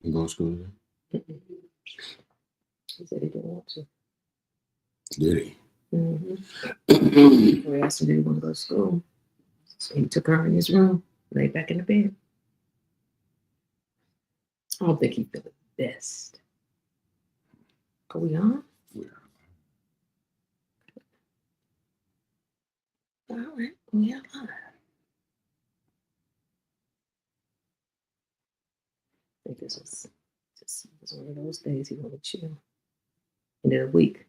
You go to school today? He said he didn't want to. Did he? We asked him, did he want to go to school? So he took her in his room, laid back in the bed. I don't think he feel the best. Are we on? Yeah. All right, we are live. I think this was one of those days he wanted to chill. End of the week.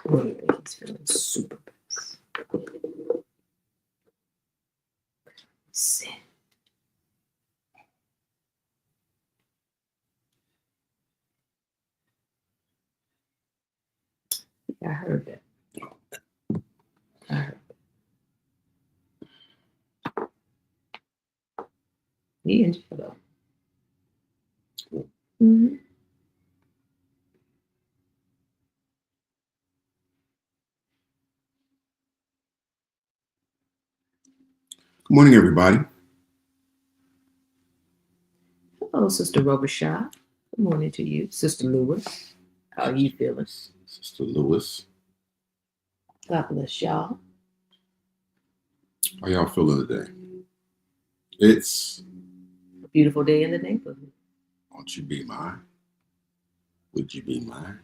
He's feeling super best. Sit. Yeah, I heard that. I heard that. He in jail though. Mm-hmm. Good morning, everybody. Hello, Sister Robershaw. Good morning to you. Sister Lewis. How are you feeling? Sister Lewis. God bless y'all. How y'all feeling today? It's A beautiful day in the neighborhood. won't you be my? Would you be my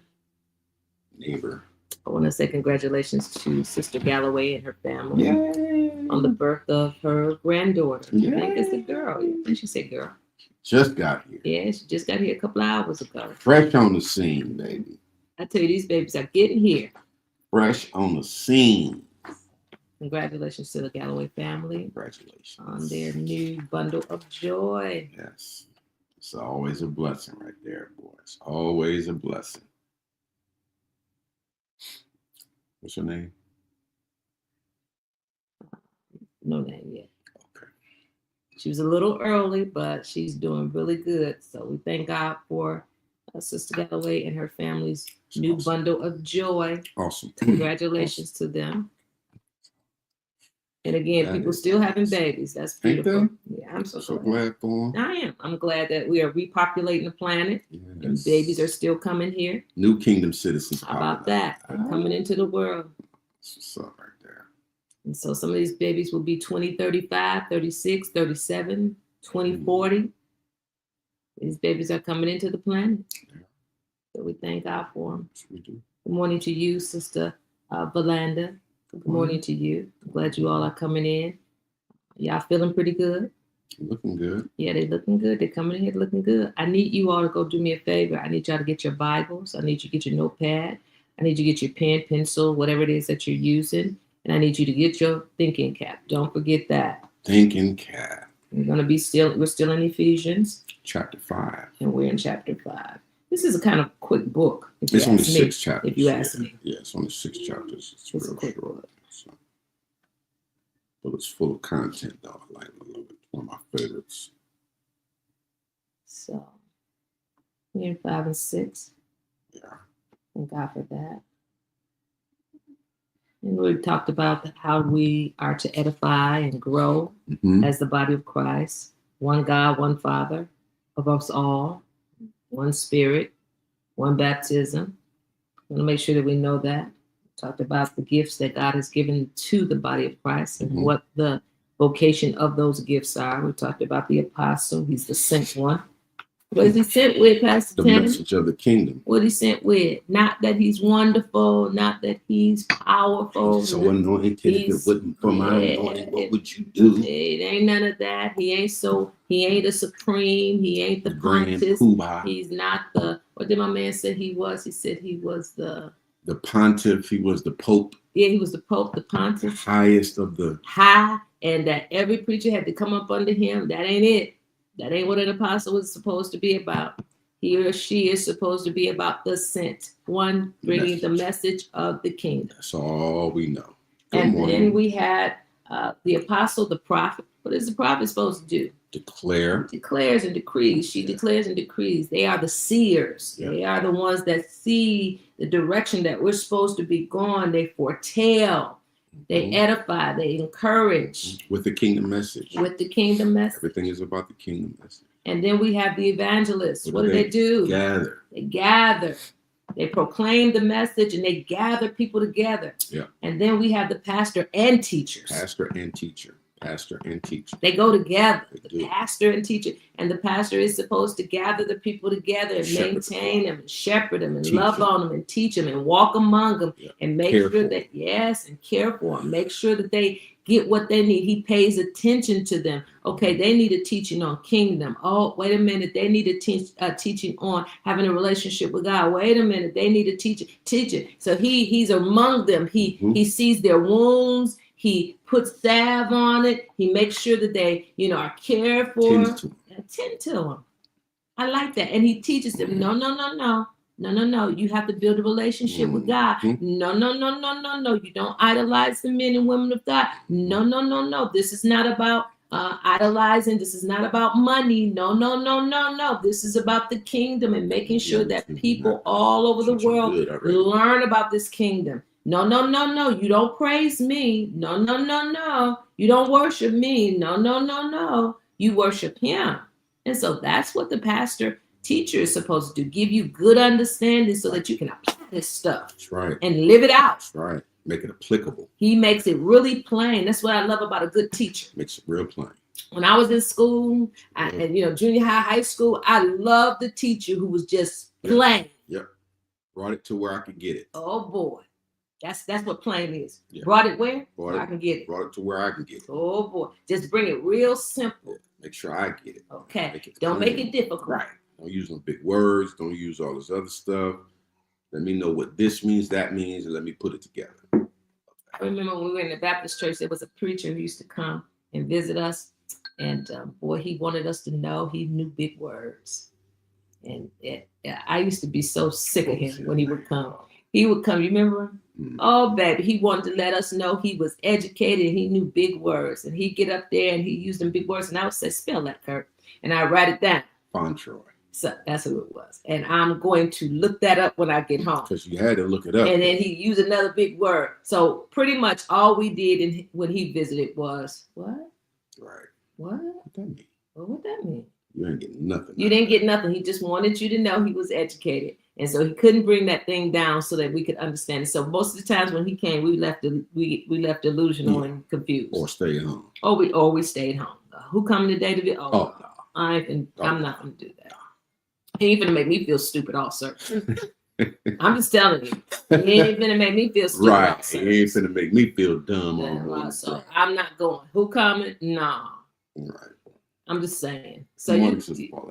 neighbor? I want to say congratulations to Sister Galloway and her family. Yay. On the birth of her granddaughter. Yay. I think it's a girl. I think she said girl. Just got here. Yeah, she just got here a couple of hours ago. Fresh on the scene, baby. I tell you, these babies are getting here. Fresh on the scene. Congratulations to the Galloway family. Congratulations. On their new bundle of joy. Yes. It's always a blessing right there, boys. Always a blessing. What's your name? No name yet. Okay. She was a little early, but she's doing really good. So we thank God for Sister Galloway and her family's new bundle of joy. Awesome. Congratulations to them. And again, people still having babies. That's beautiful. Yeah, I'm so glad for them. I am. I'm glad that we are repopulating the planet. Yes. And babies are still coming here. New kingdom citizens. How about that? They're coming into the world. That's what's up right there. And so some of these babies will be 2035, 36, 37, 2040. These babies are coming into the planet. Yeah. So we thank God for them. Yes, we do. Good morning to you, Sister Valanda. Good morning to you. I'm glad you all are coming in. Y'all feeling pretty good? Looking good. Yeah, they're looking good. They're coming in here looking good. I need you all to go do me a favor. I need y'all to get your Bibles. I need you to get your notepad. I need you to get your pen, pencil, whatever it is that you're using. And I need you to get your thinking cap. Don't forget that. Thinking cap. We're still in Ephesians. Chapter 5. And we're in chapter 5. This is a kind of quick book. It's only 6 chapters. If you ask me. Yeah, it's only 6 chapters. It's a quick book. So, but it's full of content, though. I love it. One of my favorites. So, we're in 5 and 6. Yeah. Thank God for that. And we talked about how we are to edify and grow as the body of Christ. One God, one Father of us all. One Spirit, one baptism. I want to make sure that we know that. We talked about the gifts that God has given to the body of Christ and what the vocation of those gifts are. We talked about the apostle. He's the sent one. What is he sent with, Pastor The Tanner? message of the kingdom. What he sent with? Not that he's wonderful, not that he's powerful. So anointed, if it wasn't for my anointing, what would you do? It ain't none of that. He ain't a supreme. He ain't the pontiff. He's not the, what did my man say he was? He said he was the pontiff. He was the pope. Yeah, he was the pope, the pontiff. The highest of the high, and that every preacher had to come up under him. That ain't it. That ain't what an apostle is supposed to be about. He or she is supposed to be about the sent one, bringing the message of the kingdom. That's all we know. Then we had the apostle, the prophet. What is the prophet supposed to do? Declares and decrees. She declares and decrees. They are the seers. Yeah. They are the ones that see the direction that we're supposed to be going. They foretell. They edify, they encourage. With the kingdom message. With the kingdom message. Everything is about the kingdom message. And then we have the evangelists. What do they do? Gather. They gather. They proclaim the message and they gather people together. Yeah. And then we have the pastor and teachers. Pastor and teacher. Pastor and teacher. They go together. The pastor and teacher. And the pastor is supposed to gather the people together and maintain them and shepherd them and love on them and teach them and walk among them and make sure that, and care for them. Make sure that they get what they need. He pays attention to them. Okay, they need a teaching on kingdom. Oh, wait a minute. They need a teaching on having a relationship with God. Wait a minute. They need a teaching. So he's among them. He sees their wounds. He puts salve on it. He makes sure that they, are cared for. Tend to them. I like that. And he teaches them, no. You have to build a relationship with God. No. You don't idolize the men and women of God. No. This is not about idolizing. This is not about money. No. This is about the kingdom and making sure that people all over the world learn about this kingdom. No. You don't praise me. No. You don't worship me. No. You worship him. And so that's what the pastor teacher is supposed to do. Give you good understanding so that you can apply this stuff. That's right. And live it out. That's right. Make it applicable. He makes it really plain. That's what I love about a good teacher. Makes it real plain. When I was in school, and junior high school, I loved the teacher who was just plain. Yep. Brought it to where I could get it. Oh boy. That's what plain is. Yeah. Brought it where? Where I can get it. Brought it to where I can get it. Oh boy. Just bring it real simple. Yeah. Make sure I get it. Okay. Don't make it difficult. Right. Don't use no big words. Don't use all this other stuff. Let me know what this means, that means, and let me put it together. I remember when we were in the Baptist church, there was a preacher who used to come and visit us. And boy, he wanted us to know he knew big words. And I used to be so sick of him when he would come. He would come, you remember him? Oh, baby, he wanted to let us know he was educated and he knew big words. And he'd get up there and he used them big words. And I would say, spell that, Kurt. And I write it down. Fontroy. So that's who it was. And I'm going to look that up when I get home. Because you had to look it up. And then he used another big word. So pretty much all we did when he visited was, what? Right. What? What that mean? Well, what that mean? You ain't getting nothing. You didn't get nothing. He just wanted you to know he was educated. And so he couldn't bring that thing down so that we could understand it. So most of the times when he came, we left delusional and confused. Or stay home. Or we stayed home. Who coming today to be? No. I'm not going to do that. He ain't going to make me feel stupid also. I'm just telling you. He ain't going to make me feel stupid. Right. He ain't going to make me feel dumb. So I'm not going. Who coming? No. Right. I'm just saying. So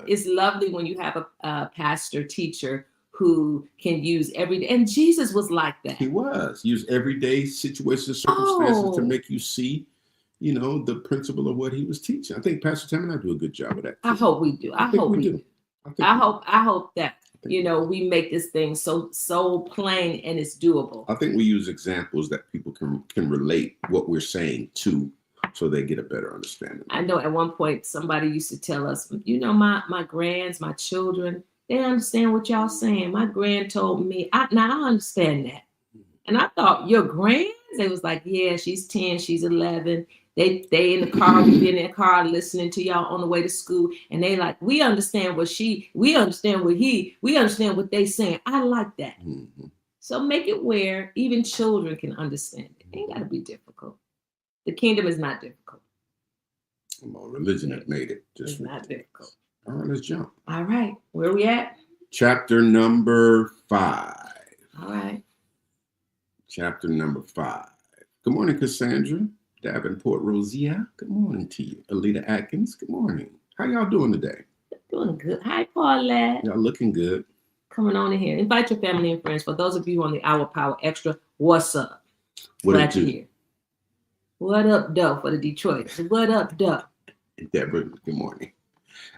it's lovely when you have a pastor teacher who can use every day. And Jesus was like that. He was. Use everyday situations, circumstances to make you see, the principle of what he was teaching. I think Pastor Tim and I do a good job of that. I hope we do. I hope we do. I hope that, we make this thing so plain and it's doable. I think we use examples that people can relate what we're saying to, so they get a better understanding. I know at one point somebody used to tell us, my grands, my children, they understand what y'all saying. My grand told me, I understand that. And I thought, your grands? They was like, yeah, she's 10, she's 11. They in the car, we be in their car listening to y'all on the way to school. And they like, we understand what they saying. I like that. Mm-hmm. So make it where even children can understand it. It ain't got to be difficult. The kingdom is not difficult. Well, religion has made it just not difficult. All right, let's jump. All right. Where are we at? Chapter number 5. All right. Chapter number 5. Good morning, Cassandra. Davenport Rosia. Good morning to you. Alita Atkins. Good morning. How y'all doing today? Doing good. Hi, Paulette. Y'all looking good. Coming on in here. Invite your family and friends. For those of you on the Hour Power Extra, what's up? Glad you're here. What up, Doe, for the Detroit? What up, Doe? Deborah, good morning.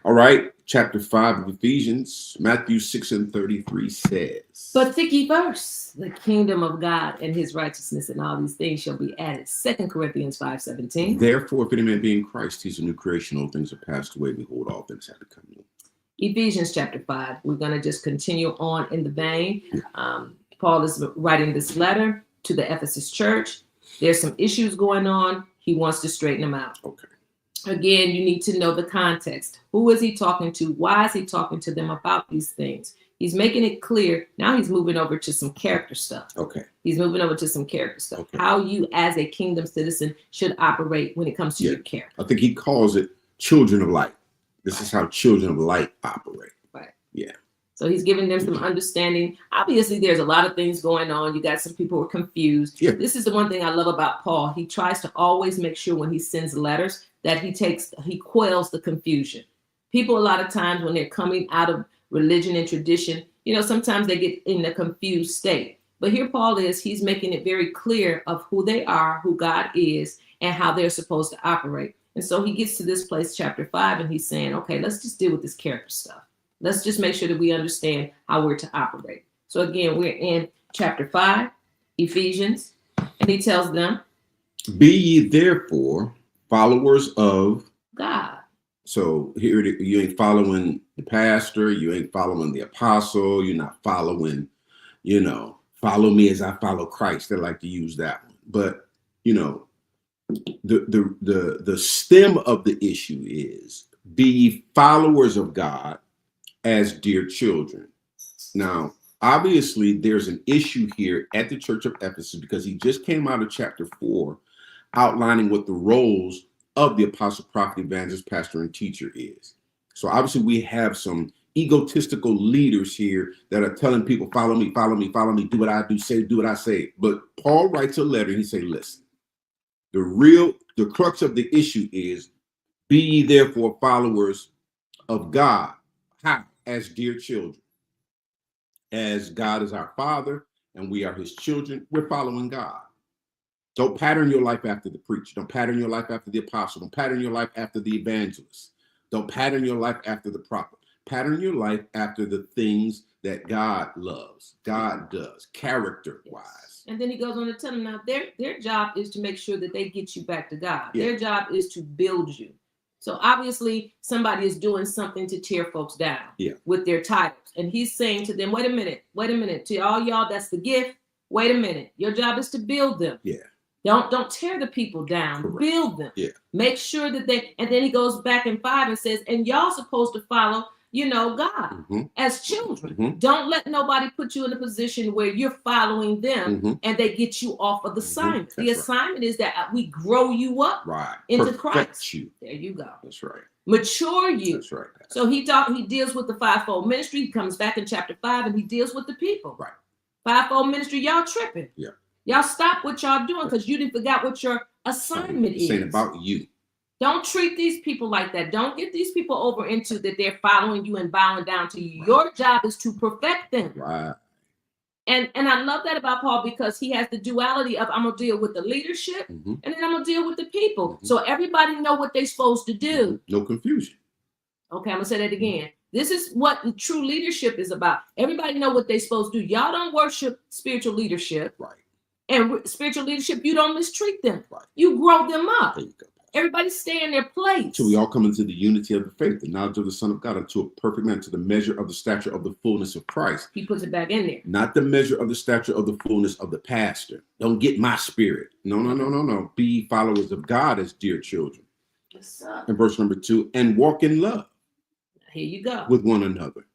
All right, chapter 5 of Ephesians, Matthew 6:33 says, but seek ye first the kingdom of God and his righteousness, and all these things shall be added. 2 Corinthians 5:17. Therefore, if any man be in Christ, he's a new creation. All things are passed away. Behold, all things have become new. Ephesians chapter 5. We're going to just continue on in the vein. Paul is writing this letter to the Ephesus church. There's some issues going on. He wants to straighten them out. Okay. Again, you need to know the context. Who is he talking to? Why is he talking to them about these things? He's making it clear. Now he's moving over to some character stuff. Okay. He's moving over to some character stuff. Okay. How you as a kingdom citizen should operate when it comes to your character. I think he calls it children of light. This is how children of light operate. Right. Yeah. So he's giving them some understanding. Obviously, there's a lot of things going on. You got some people who are confused. Yeah. This is the one thing I love about Paul. He tries to always make sure when he sends letters that he quells the confusion. People, a lot of times when they're coming out of religion and tradition, sometimes they get in a confused state. But here Paul he's making it very clear of who they are, who God is, and how they're supposed to operate. And so he gets to this place, chapter 5, and he's saying, okay, let's just deal with this character stuff. Let's just make sure that we understand how we're to operate. So again, we're in chapter 5, Ephesians, and he tells them, be ye therefore followers of God. So here you ain't following the pastor, you ain't following the apostle, you're not following, follow me as I follow Christ. They like to use that one. But the stem of the issue is be ye followers of God as dear children. Now, obviously, there's an issue here at the church of Ephesus because he just came out of chapter 4 outlining what the roles of the apostle, prophet, evangelist, pastor, and teacher is. So obviously we have some egotistical leaders here that are telling people, follow me, follow me, follow me, do what I do what I say. But Paul writes a letter and he say, listen, the crux of the issue is be ye therefore followers of God. How? As dear children. As God is our Father and we are his children, we're following God. Don't pattern your life after the preacher. Don't pattern your life after the apostle. Don't pattern your life after the evangelist. Don't pattern your life after the prophet. Pattern your life after the things that God loves, God does, character-wise. And then he goes on to tell them now their job is to make sure that they get you back to God. Yeah. Their job is to build you. So obviously somebody is doing something to tear folks down with their titles. And he's saying to them, wait a minute, to all y'all, that's the gift. Wait a minute. Your job is to build them. Yeah. Don't tear the people down. Correct. Build them. Yeah. Make sure that and then he goes back in 5 and says, and y'all supposed to follow, God as children. Don't let nobody put you in a position where you're following them and they get you off of the assignment. The assignment is that we grow you up into Christ. You. There you go. That's right. Mature you. That's right. So he deals with the fivefold ministry. He comes back in chapter 5 and he deals with the people. Right. Fivefold ministry, y'all tripping. Yeah. Y'all stop what y'all doing because you didn't forget what your assignment is. Saying about you. Don't treat these people like that. Don't get these people over into that they're following you and bowing down to you. Right. Your job is to perfect them. Right. And I love that about Paul because he has the duality of I'm going to deal with the leadership and then I'm going to deal with the people. So everybody know what they're supposed to do. No confusion. Okay, I'm going to say that again. This is what true leadership is about. Everybody know what they're supposed to do. Y'all don't worship spiritual leadership. Right. And spiritual leadership, you don't mistreat them. Right. You grow them up. There you go. Everybody stay in their place. So we all come into the unity of the faith, the knowledge of the Son of God, unto a perfect man, to the measure of the stature of the fullness of Christ. He puts it back in there. Not the measure of the stature of the fullness of the pastor. Don't get my spirit. No. Be followers of God as dear children. Yes, sir. And verse number 2, and walk in love. Here you go. With one another.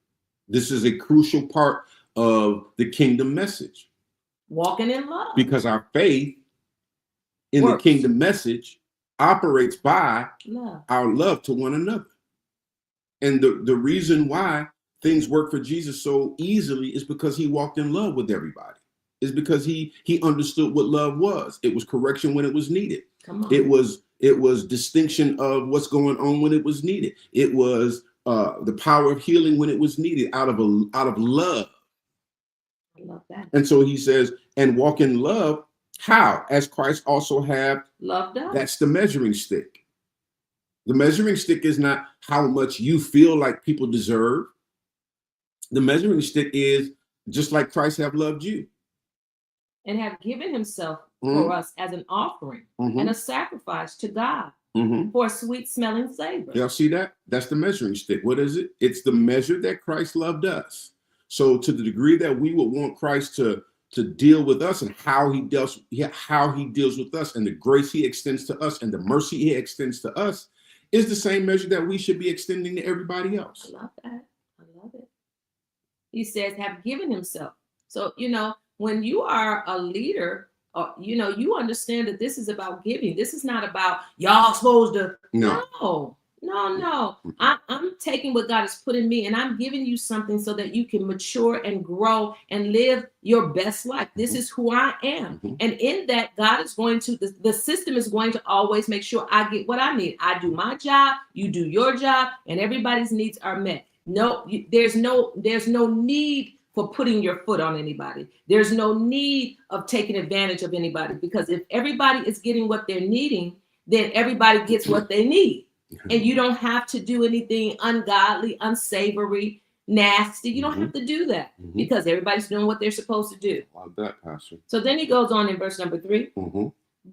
This is a crucial part of the kingdom message. Walking in love. Because our faith in the kingdom message operates by our love to one another. And the reason why things work for Jesus so easily is because he walked in love with everybody. It's because he understood what love was. It was correction when it was needed. Come on. It was distinction of what's going on when it was needed. It was the power of healing when it was needed out of love. I love that. And so he says, and walk in love. How? As Christ also have loved us. That's the measuring stick. The measuring stick is not how much you feel like people deserve. The measuring stick is just like Christ have loved you. And have given himself for us as an offering and a sacrifice to God for a sweet smelling savor. Y'all see that? That's the measuring stick. What is it? It's the measure that Christ loved us. So to the degree that we would want Christ to to deal with us, and how he deals with us, and the grace he extends to us, and the mercy he extends to us, is the same measure that we should be extending to everybody else. I love that. I love it. He says, have given himself. So, when you are a leader, you understand that this is about giving. This is not about y'all supposed to. No. I'm taking what God has put in me, and I'm giving you something so that you can mature and grow and live your best life. This is who I am. And in that, God is going to, the system is going to always make sure I get what I need. I do my job, you do your job, and everybody's needs are met. No, there's no need for putting your foot on anybody. There's no need of taking advantage of anybody, because if everybody is getting what they're needing, then everybody gets what they need. And you don't have to do anything ungodly, unsavory, nasty. You don't have to do that, because everybody's doing what they're supposed to do. I love that, Pastor. So then he goes on in verse number 3.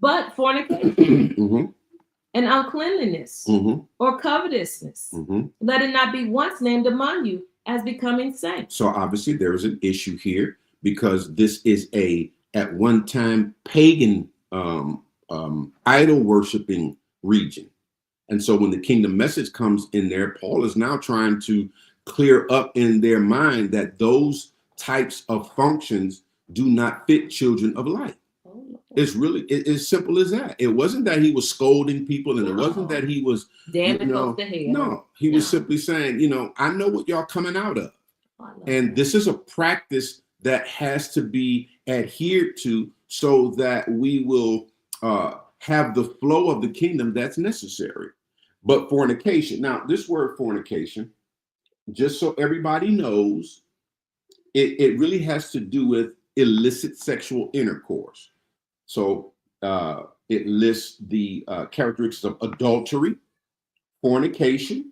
But fornication and uncleanliness or covetousness, let it not be once named among you as becoming saints. So obviously there is an issue here, because this is at one time pagan idol worshiping region. And so when the kingdom message comes in there, Paul is now trying to clear up in their mind that those types of functions do not fit children of light. It's really as simple as that. It wasn't that he was scolding people, and it wasn't that he was damning folks to hell. No, he was simply saying, I know what y'all coming out of. And this is a practice that has to be adhered to, so that we will have the flow of the kingdom that's necessary. But fornication, now this word fornication, just so everybody knows, it really has to do with illicit sexual intercourse. So it lists the characteristics of adultery, fornication,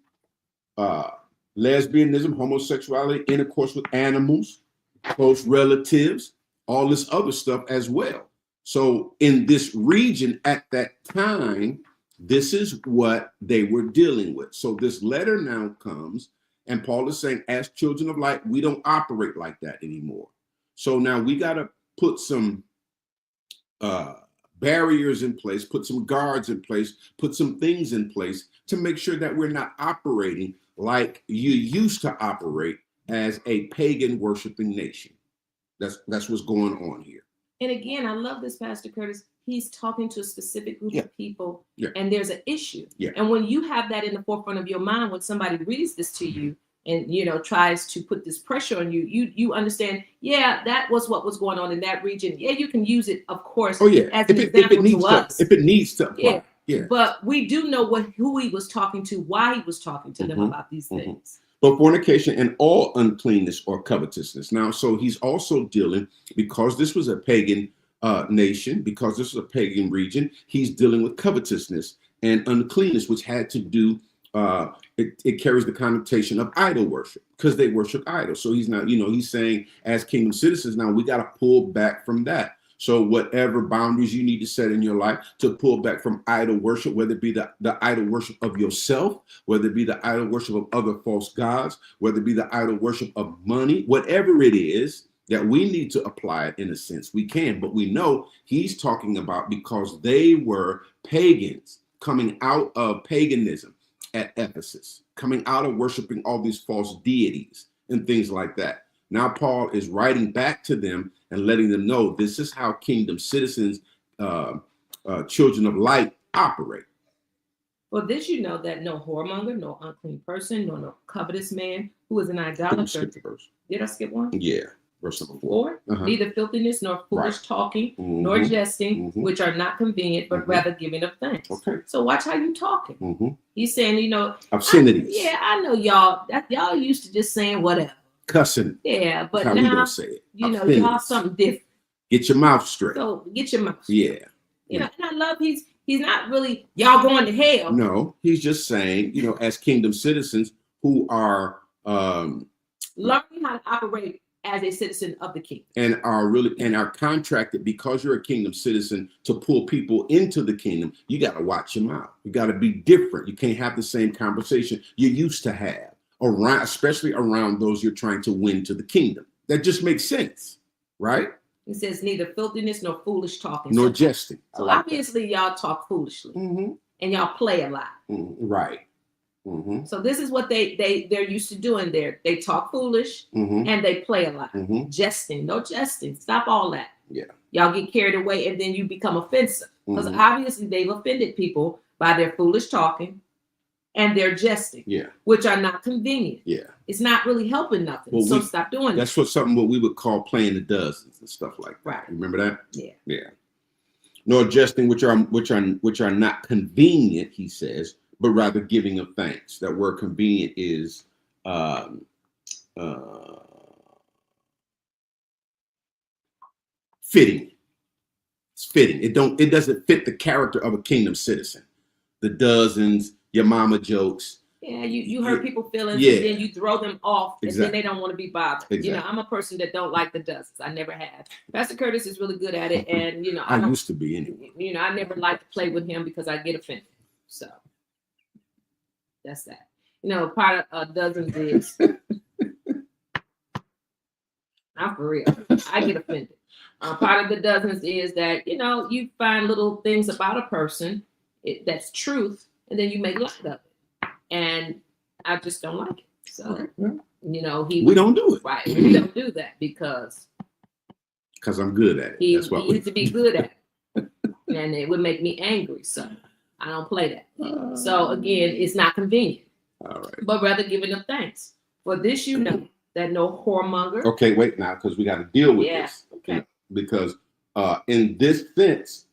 lesbianism, homosexuality, intercourse with animals, close relatives, all this other stuff as well. So in this region at that time, this is what they were dealing with. So this letter now comes, and Paul is saying, as children of light, we don't operate like that anymore. So now we got to put some barriers in place, put some guards in place, put some things in place to make sure that we're not operating like you used to operate as a pagan worshiping nation. That's what's going on here. And again, I love this, Pastor Curtis. He's talking to a specific group of people, and there's an issue. And when you have that in the forefront of your mind, when somebody reads this to you and tries to put this pressure on you, you understand, that was what was going on in that region. You can use it, of course, as an example to us. If it needs to apply. But we do know who he was talking to, why he was talking to them about these things. But fornication and all uncleanness or covetousness. Now, so he's also dealing, because this was a pagan nation, because this is a pagan region, he's dealing with covetousness and uncleanness, which had to do, it carries the connotation of idol worship, because they worship idols. So he's not, he's saying, as kingdom citizens, now we got to pull back from that. So whatever boundaries you need to set in your life to pull back from idol worship, whether it be the idol worship of yourself, whether it be the idol worship of other false gods, whether it be the idol worship of money, whatever it is that we need to apply it in a sense, we can. But we know he's talking about, because they were pagans coming out of paganism at Ephesus, coming out of worshiping all these false deities and things like that. Now Paul is writing back to them and letting them know this is how kingdom citizens, children of light, operate. Well, this that no whoremonger, no unclean person, no covetous man who is an idolater. Skip the verse. Did I skip one? Yeah, verse number 4. Neither filthiness nor foolish talking nor jesting, which are not convenient, but rather giving of thanks. Okay. So watch how you talking. He's saying, obscenities. I know y'all used to just saying whatever. Cussing. Yeah, but how now, we gonna say it. Y'all something different. Get your mouth straight. So get your mouth straight. Yeah. And I love he's not really y'all going to hell. No, he's just saying, as kingdom citizens who are learning how to operate as a citizen of the kingdom. And are contracted, because you're a kingdom citizen, to pull people into the kingdom. You got to watch your mouth. You got to be different. You can't have the same conversation you used to have, especially around those you're trying to win to the kingdom. That just makes sense, right? He says neither filthiness nor foolish talking. Nor jesting. So obviously y'all talk foolishly. And y'all play a lot. Right. So this is what they're used to doing there. They talk foolish and they play a lot. Jesting. No jesting. Stop all that. Yeah. Y'all get carried away and then you become offensive. Because obviously they've offended people by their foolish talking and their jesting. Yeah. Which are not convenient. Yeah. It's not really helping nothing. Well, so stop doing that's that. That's what we would call playing the dozens and stuff like that. Right. Remember that? Yeah. Yeah. Nor jesting which are not convenient, he says, but rather giving of thanks. That word convenient is fitting. It's fitting. It doesn't fit the character of a kingdom citizen. The dozens, your mama jokes. Yeah, you hurt people's feelings and then you throw them off and then they don't want to be bothered. Exactly. You know, I'm a person that don't like the dozens. I never have. Pastor Curtis is really good at it, and you know, I used to be anyway. You know, I never like to play with him because I get offended. So that's that. You know, part of dozens is I'm for real. I get offended. Part of the dozens is that, you know, you find little things about a person that's truth, and then you make light of it. And I just don't like it. So, you know, we don't do it. Right. We don't do that because I'm good at it. That's what he used to be good at it. And it would make me angry. So I don't play that. So again, it's not convenient. All right. But rather giving them thanks. For this, you know, that no whoremonger. Okay, wait now, because we got to deal with this. Okay. You know, because in this sense,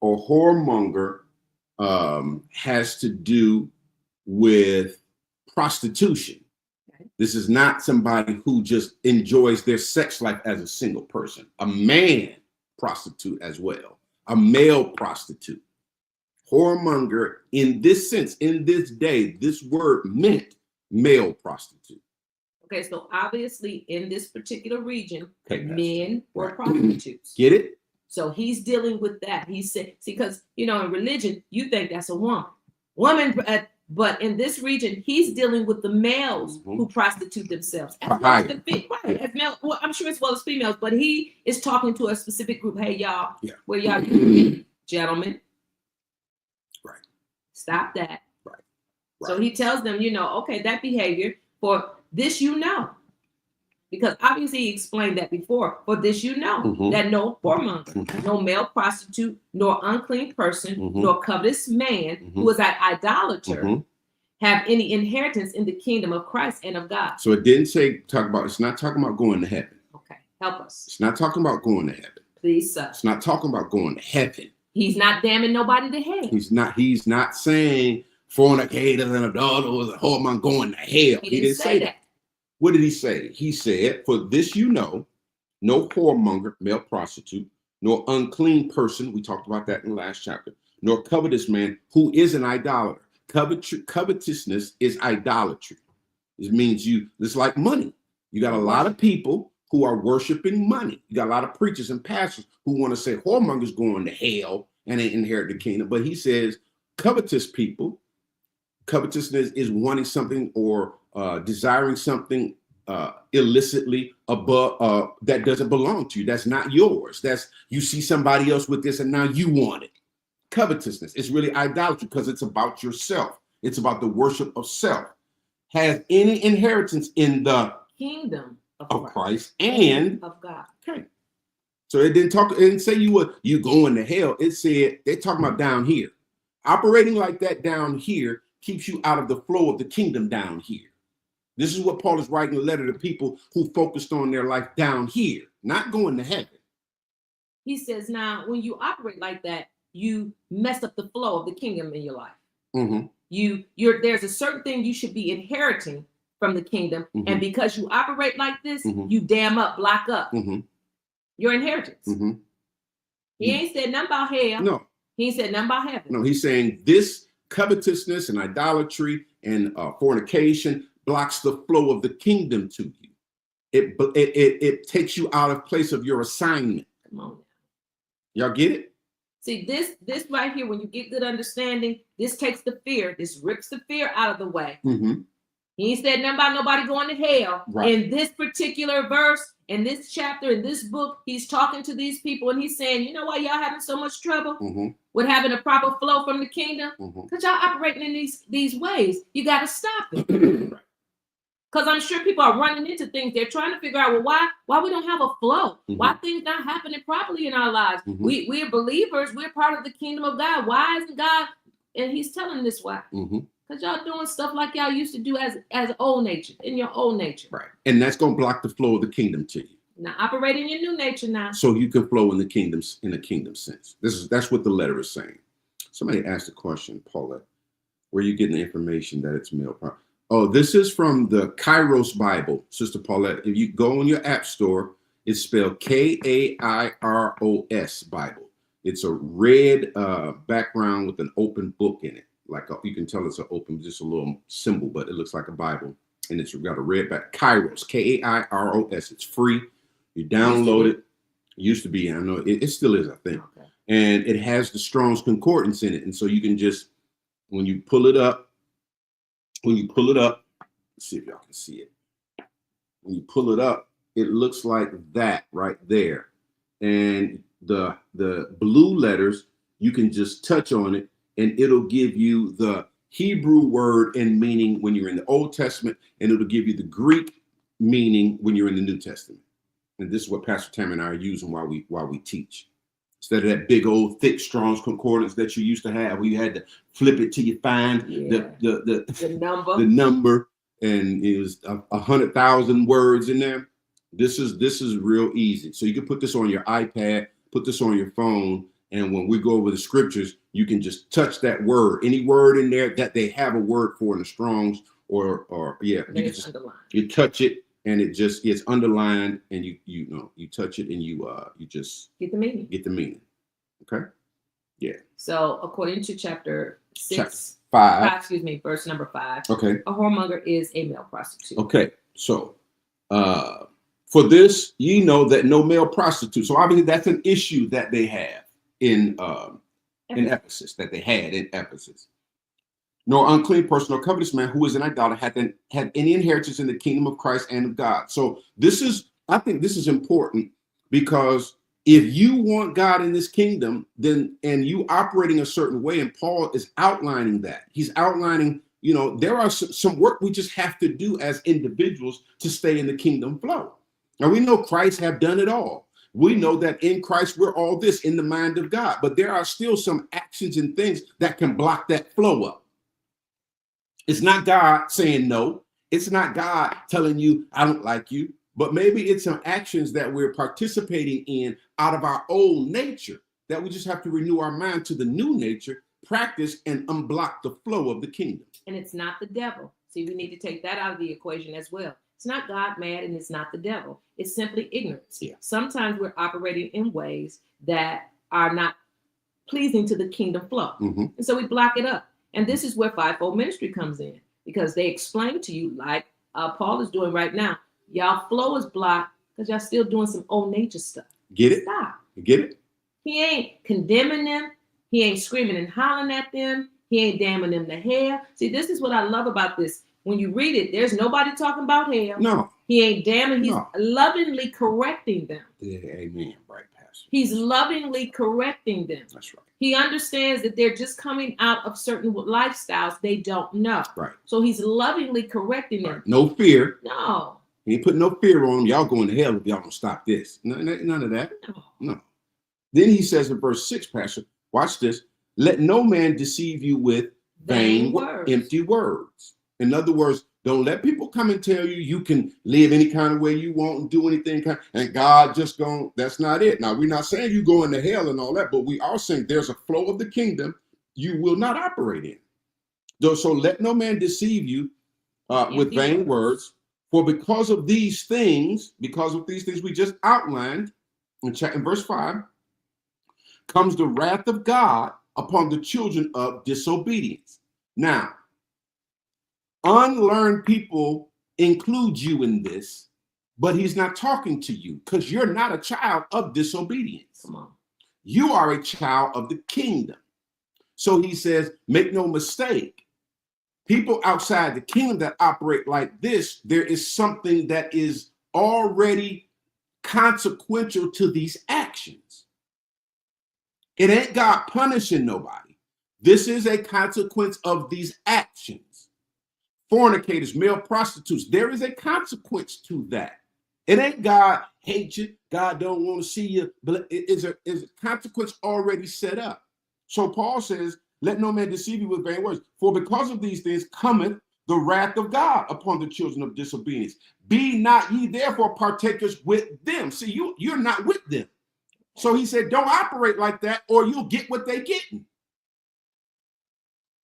a whoremonger has to do with prostitution. Okay. This is not somebody who just enjoys their sex life as a single person. A man prostitute as well. A male prostitute. Whoremonger, in this sense, in this day, this word meant male prostitute. Okay, so obviously in this particular region, men were prostitutes. Get it? So he's dealing with that. He said, see, because, you know, in religion, you think that's a woman. But in this region, he's dealing with the males who prostitute themselves. As well as as male, well, I'm sure as well as females, but he is talking to a specific group. Hey, y'all, where y'all gentlemen. Right. Stop that. Right. So he tells them, you know, okay, that behavior, for this you know. Because obviously he explained that before. For this you know, that no whoremonger, no male prostitute, nor unclean person, nor covetous man who is an idolater have any inheritance in the kingdom of Christ and of God. So it didn't it's not talking about going to heaven. Okay, help us. It's not talking about going to heaven. Please, sir. It's not talking about going to heaven. He's not damning nobody to hell. He's not saying fornicators and adulterers and whoremonger going to hell. He didn't say that. What did he say? He said, for this you know, no whoremonger, male prostitute, nor unclean person, we talked about that in the last chapter, nor covetous man who is an idolater. Covetousness is idolatry. It means it's like money. You got a lot of people who are worshiping money. You got a lot of preachers and pastors who want to say whoremongers going to hell and they inherit the kingdom. But he says covetous people, covetousness is wanting something or desiring something illicitly above that doesn't belong to you. That's not yours. That's you see somebody else with this and now you want it. Covetousness is really idolatry because it's about yourself. It's about the worship of self. Has any inheritance in the kingdom of Christ and of God. Okay. So it didn't say you going to hell. It said they're talking about down here. Operating like that down here keeps you out of the flow of the kingdom down here. This is what Paul is writing a letter to people who focused on their life down here, not going to heaven. He says, now, when you operate like that, you mess up the flow of the kingdom in your life. There's a certain thing you should be inheriting from the kingdom. And because you operate like this, you dam up, block up your inheritance. He ain't said nothing about hell. No. He ain't said nothing about heaven. No, he's saying this covetousness and idolatry and fornication blocks the flow of the kingdom to you. It takes you out of place of your assignment. Come on. Y'all get it? See, this right here, when you get good understanding, this takes the fear, this rips the fear out of the way. He ain't said nothing about nobody going to hell. Right. In this particular verse, in this chapter, in this book, he's talking to these people and he's saying, you know why y'all having so much trouble with having a proper flow from the kingdom? Because y'all operating in these ways. You got to stop it. Because I'm sure people are running into things. They're trying to figure out, well, why we don't have a flow? Why things not happening properly in our lives? We're believers. We're part of the kingdom of God. Why isn't God? And he's telling them this why. Because y'all doing stuff like y'all used to do as old nature, in your old nature. Right. And that's going to block the flow of the kingdom to you. Now operate in your new nature now. So you can flow in the kingdoms in a kingdom sense. That's what the letter is saying. Somebody asked a question, Paulette, where are you getting the information that it's male property? Oh, this is from the Kairos Bible, Sister Paulette. If you go on your app store, it's spelled Kairos Bible. It's a red background with an open book in it. Like you can tell it's an open, just a little symbol, but it looks like a Bible. And it's got a red back. Kairos, Kairos. It's free. You download it. It used to be, I know it still is, I think. Okay. And it has the Strong's Concordance in it. And so you can just, when you pull it up, let's see if y'all can see it. When you pull it up, it looks like that right there. And the blue letters, you can just touch on it and it'll give you the Hebrew word and meaning when you're in the Old Testament, and it'll give you the Greek meaning when you're in the New Testament. And this is what Pastor Tam and I are using while we teach. Instead of that big old thick Strong's Concordance that you used to have, where you had to flip it till you find the number, and it was 100,000 words in there. This is real easy. So you can put this on your iPad, put this on your phone, and when we go over the scriptures, you can just touch that word, any word in there that they have a word for in the Strong's, you touch it. And it's underlined, and you touch it, and you just get the meaning. Okay. Yeah. So according to chapter 5, verse number 5. Okay. A whoremonger is a male prostitute. Okay. So for this, ye know that no male prostitute. So obviously that's an issue that they have in Ephesus, that they had in Ephesus. Nor unclean person, nor covetous man who is an idolater had any inheritance in the kingdom of Christ and of God. So I think this is important, because if you want God in this kingdom, then, and you operating a certain way, and Paul is outlining that. He's outlining, there are some work we just have to do as individuals to stay in the kingdom flow. Now we know Christ have done it all. We know that in Christ, we're all this in the mind of God, but there are still some actions and things that can block that flow up. It's not God saying no. It's not God telling you, I don't like you. But maybe it's some actions that we're participating in out of our old nature that we just have to renew our mind to the new nature, practice, and unblock the flow of the kingdom. And it's not the devil. See, we need to take that out of the equation as well. It's not God mad, and it's not the devil. It's simply ignorance. Yeah. Sometimes we're operating in ways that are not pleasing to the kingdom flow. And so we block it up. And this is where fivefold ministry comes in, because they explain to you, like Paul is doing right now, y'all flow is blocked because y'all still doing some old nature stuff. Get it? Stop. You get it? He ain't condemning them. He ain't screaming and hollering at them. He ain't damning them to hell. See, this is what I love about this. When you read it, there's nobody talking about hell. No. He ain't damning. He's lovingly correcting them. Yeah, amen. Right, Pastor. He's lovingly correcting them. That's right. He understands that they're just coming out of certain lifestyles they don't know. Right. So he's lovingly correcting them. Right. No fear. No. He ain't putting no fear on them. Y'all going to hell if y'all don't stop this. None of that. No. Then he says in verse 6, Pastor, watch this. Let no man deceive you with vain words. Empty words. In other words, don't let people come and tell you you can live any kind of way you want and do anything, and God just going, that's not it. Now, we're not saying you go into hell and all that, but we are saying there's a flow of the kingdom you will not operate in. So let no man deceive you with vain words. For because of these things we just outlined in verse 5, comes the wrath of God upon the children of disobedience. Now, unlearned people include you in this, but he's not talking to you because you're not a child of disobedience. Come on. You are a child of the kingdom. So he says, make no mistake. People outside the kingdom that operate like this, there is something that is already consequential to these actions. It ain't God punishing nobody. This is a consequence of these actions. Fornicators, male prostitutes, there is a consequence to that. It ain't God hate you, God don't want to see you, but it is a consequence already set up. So Paul says, let no man deceive you with vain words, for because of these things cometh the wrath of God upon the children of disobedience. Be not ye therefore partakers with them. See, you're not with them. So he said, don't operate like that, or you'll get what they're getting.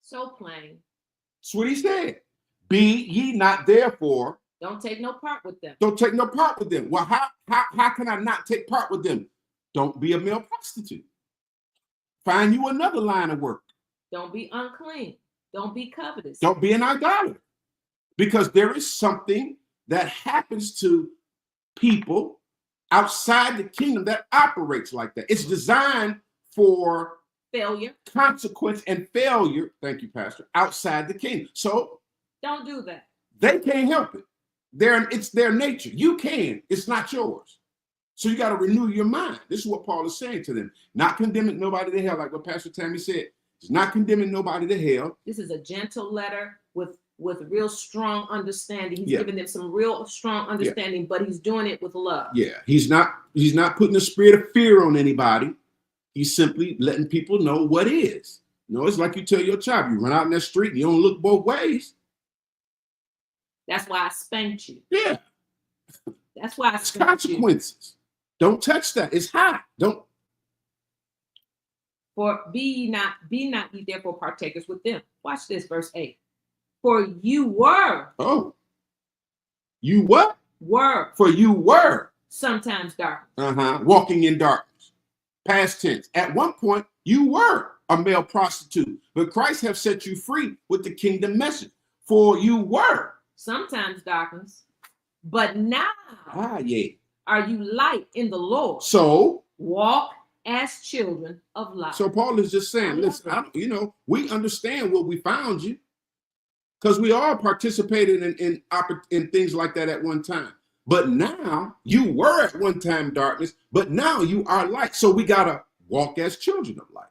So plain. That's what he said. Be ye not therefore. Don't take no part with them. Don't take no part with them. Well, how can I not take part with them? Don't be a male prostitute. Find you another line of work. Don't be unclean. Don't be covetous. Don't be an idolater. Because there is something that happens to people outside the kingdom that operates like that. It's designed for failure, consequence, and failure. Thank you, Pastor. Outside the kingdom. So don't do that. They can't help it. It's their nature. You can. It's not yours. So you got to renew your mind. This is what Paul is saying to them. Not condemning nobody to hell, like what Pastor Tammy said. It's not condemning nobody to hell. This is a gentle letter with real strong understanding. He's giving them some real strong understanding, but he's doing it with love. Yeah, he's not putting a spirit of fear on anybody. He's simply letting people know what is. You know, it's like you tell your child, you run out in that street and you don't look both ways. That's why I spanked you. Yeah. That's why I spanked you. Consequences. Don't touch that. It's hot. Don't. For be not ye therefore partakers with them. Watch this, verse 8. For you were. Oh. You what? Were. For you were. Sometimes darkness. Walking in darkness. Past tense. At one point, you were a male prostitute, but Christ have set you free with the kingdom message. For you were. Sometimes darkness, but now are you light in the Lord. So walk as children of light. So Paul is just saying, listen, we understand what we found you, because we all participated in things like that at one time. But now you were at one time darkness, but now you are light. So we gotta walk as children of light.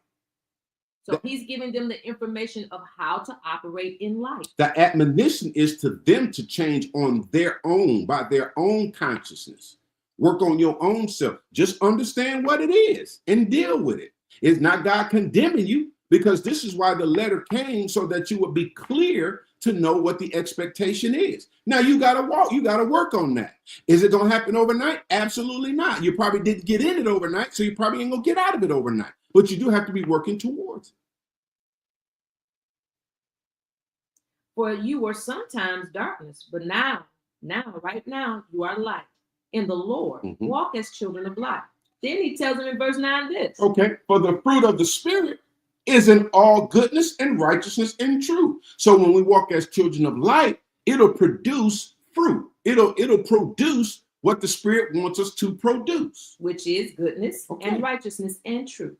So he's giving them the information of how to operate in light. The admonition is to them to change on their own, by their own consciousness. Work on your own self. Just understand what it is and deal with it. It's not God condemning you, because this is why the letter came, so that you would be clear to know what the expectation is. Now you got to walk, you got to work on that. Is it going to happen overnight? Absolutely not. You probably didn't get in it overnight, so you probably ain't going to get out of it overnight. But you do have to be working towards it. For you were sometimes darkness, but now, right now, you are light in the Lord. Walk as children of light. Then he tells them in verse 9 this. Okay, for the fruit of the Spirit is in all goodness and righteousness and truth. So when we walk as children of light, it'll produce fruit. It'll produce what the Spirit wants us to produce, which is goodness and righteousness and truth.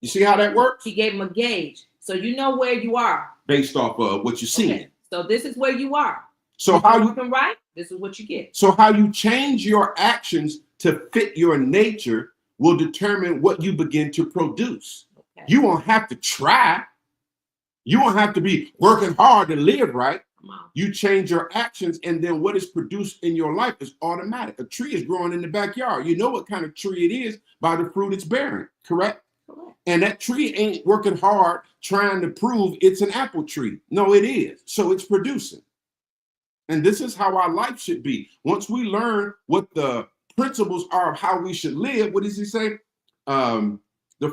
You see how that works? He gave them a gauge, so you know where you are based off of what you're seeing. So this is where you are. So how you can right? This is what you get. So how you change your actions to fit your nature will determine what you begin to produce. Okay. You won't have to try. You won't have to be working hard to live right. You change your actions, and then what is produced in your life is automatic. A tree is growing in the backyard. You know what kind of tree it is by the fruit it's bearing, correct? And that tree ain't working hard trying to prove it's an apple tree. No, it is. So it's producing. And this is how our life should be. Once we learn what the principles are of how we should live, what does he say? The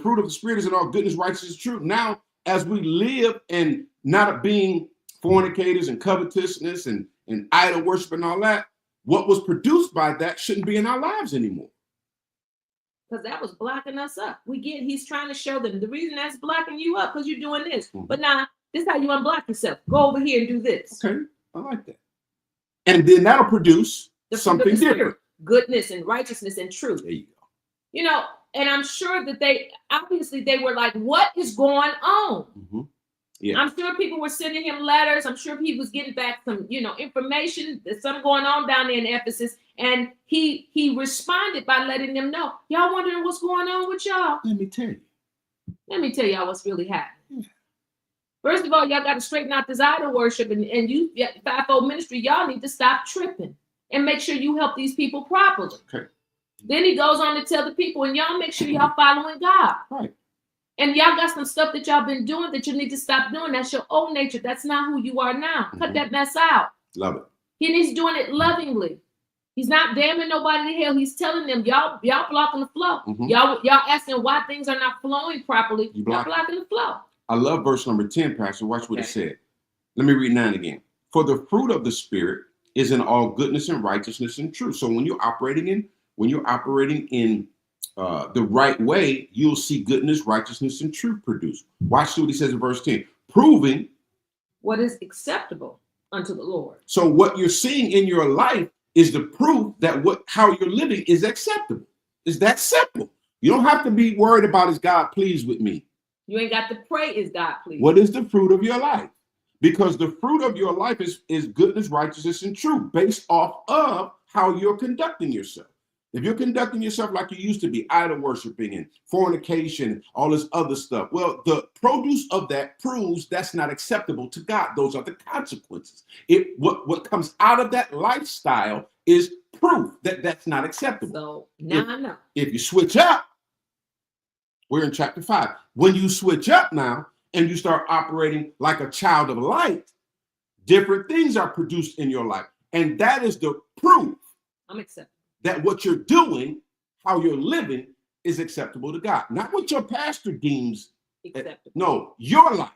fruit of the Spirit is in all goodness, righteousness, truth. Now, as we live and not being fornicators and covetousness and idol worship and all that, what was produced by that shouldn't be in our lives anymore. Because that was blocking us up. He's trying to show them the reason that's blocking you up, because you're doing this. But now, this is how you unblock yourself. Go over here and do this. Okay, I like that. And then that'll produce something different. Goodness and righteousness and truth. There you go. You know, and I'm sure that they were like, what is going on? Yeah. I'm sure people were sending him letters. I'm sure he was getting back some, information. There's something going on down there in Ephesus. And he responded by letting them know, y'all wondering what's going on with y'all? Let me tell you. Let me tell y'all what's really happening. First of all, y'all got to straighten out this idol worship. And you, fivefold ministry, y'all need to stop tripping and make sure you help these people properly. Okay. Then he goes on to tell the people, and y'all make sure y'all following God. Right. And y'all got some stuff that y'all been doing that you need to stop doing. That's your old nature. That's not who you are now. Cut that mess out. Love it. He's doing it lovingly. He's not damning nobody to hell. He's telling them, y'all blocking the flow. Y'all asking why things are not flowing properly. Y'all blocking the flow. I love verse number 10, Pastor. Watch what it said. Let me read 9 again. For the fruit of the Spirit is in all goodness and righteousness and truth. So when you're operating in the right way, you'll see goodness, righteousness, and truth produced. Watch what he says in verse 10. Proving what is acceptable unto the Lord. So what you're seeing in your life is the proof that how you're living is acceptable. It's that simple. You don't have to be worried about, is God pleased with me? You ain't got to pray, is God pleased? What is the fruit of your life? Because the fruit of your life is goodness, righteousness, and truth based off of how you're conducting yourself. If you're conducting yourself like you used to be, idol worshiping and fornication, all this other stuff, well, the produce of that proves that's not acceptable to God. Those are the consequences. What comes out of that lifestyle is proof that that's not acceptable. So now I know. If you switch up, we're in chapter 5. When you switch up now and you start operating like a child of light, different things are produced in your life. And that is the proof. I'm accepting. That what you're doing, how you're living, is acceptable to God. Not what your pastor deems acceptable. No, your life.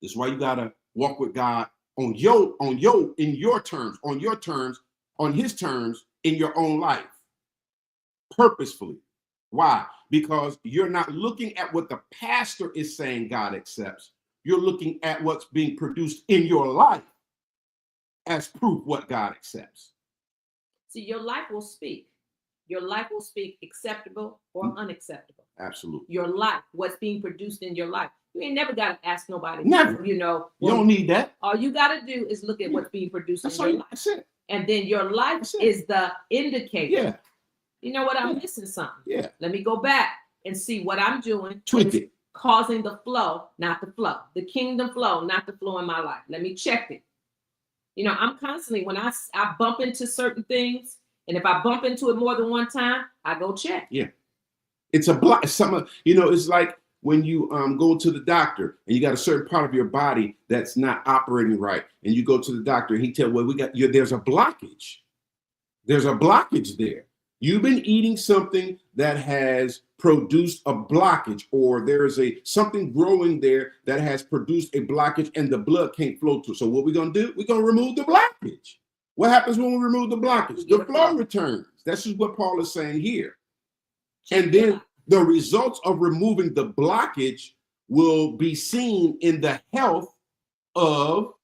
That's why you gotta walk with God in your terms, on his terms, in your own life. Purposefully. Why? Because you're not looking at what the pastor is saying God accepts. You're looking at what's being produced in your life as proof what God accepts. See, your life will speak. Your life will speak acceptable or unacceptable. Absolutely. Your life, what's being produced in your life. You ain't never got to ask nobody. Never. You don't need that. All you got to do is look at what's being produced in your life. That's it. And then your life is the indicator. Yeah. You know what? I'm missing something. Yeah. Let me go back and see what I'm doing. Tweak it. Causing the flow, not the flow. The kingdom flow, not the flow in my life. Let me check it. I'm constantly, when I bump into certain things, and if I bump into it more than one time, I go check. Yeah. It's a block. It's like when you go to the doctor and you got a certain part of your body that's not operating right. And you go to the doctor and he tells, well, there's a blockage. There's a blockage there. You've been eating something that has produced a blockage, or there's something growing there that has produced a blockage and the blood can't flow through. So what we're going to do? We're going to remove the blockage. What happens when we remove the blockage? The flow returns. That's just what Paul is saying here. And then the results of removing the blockage will be seen in the health of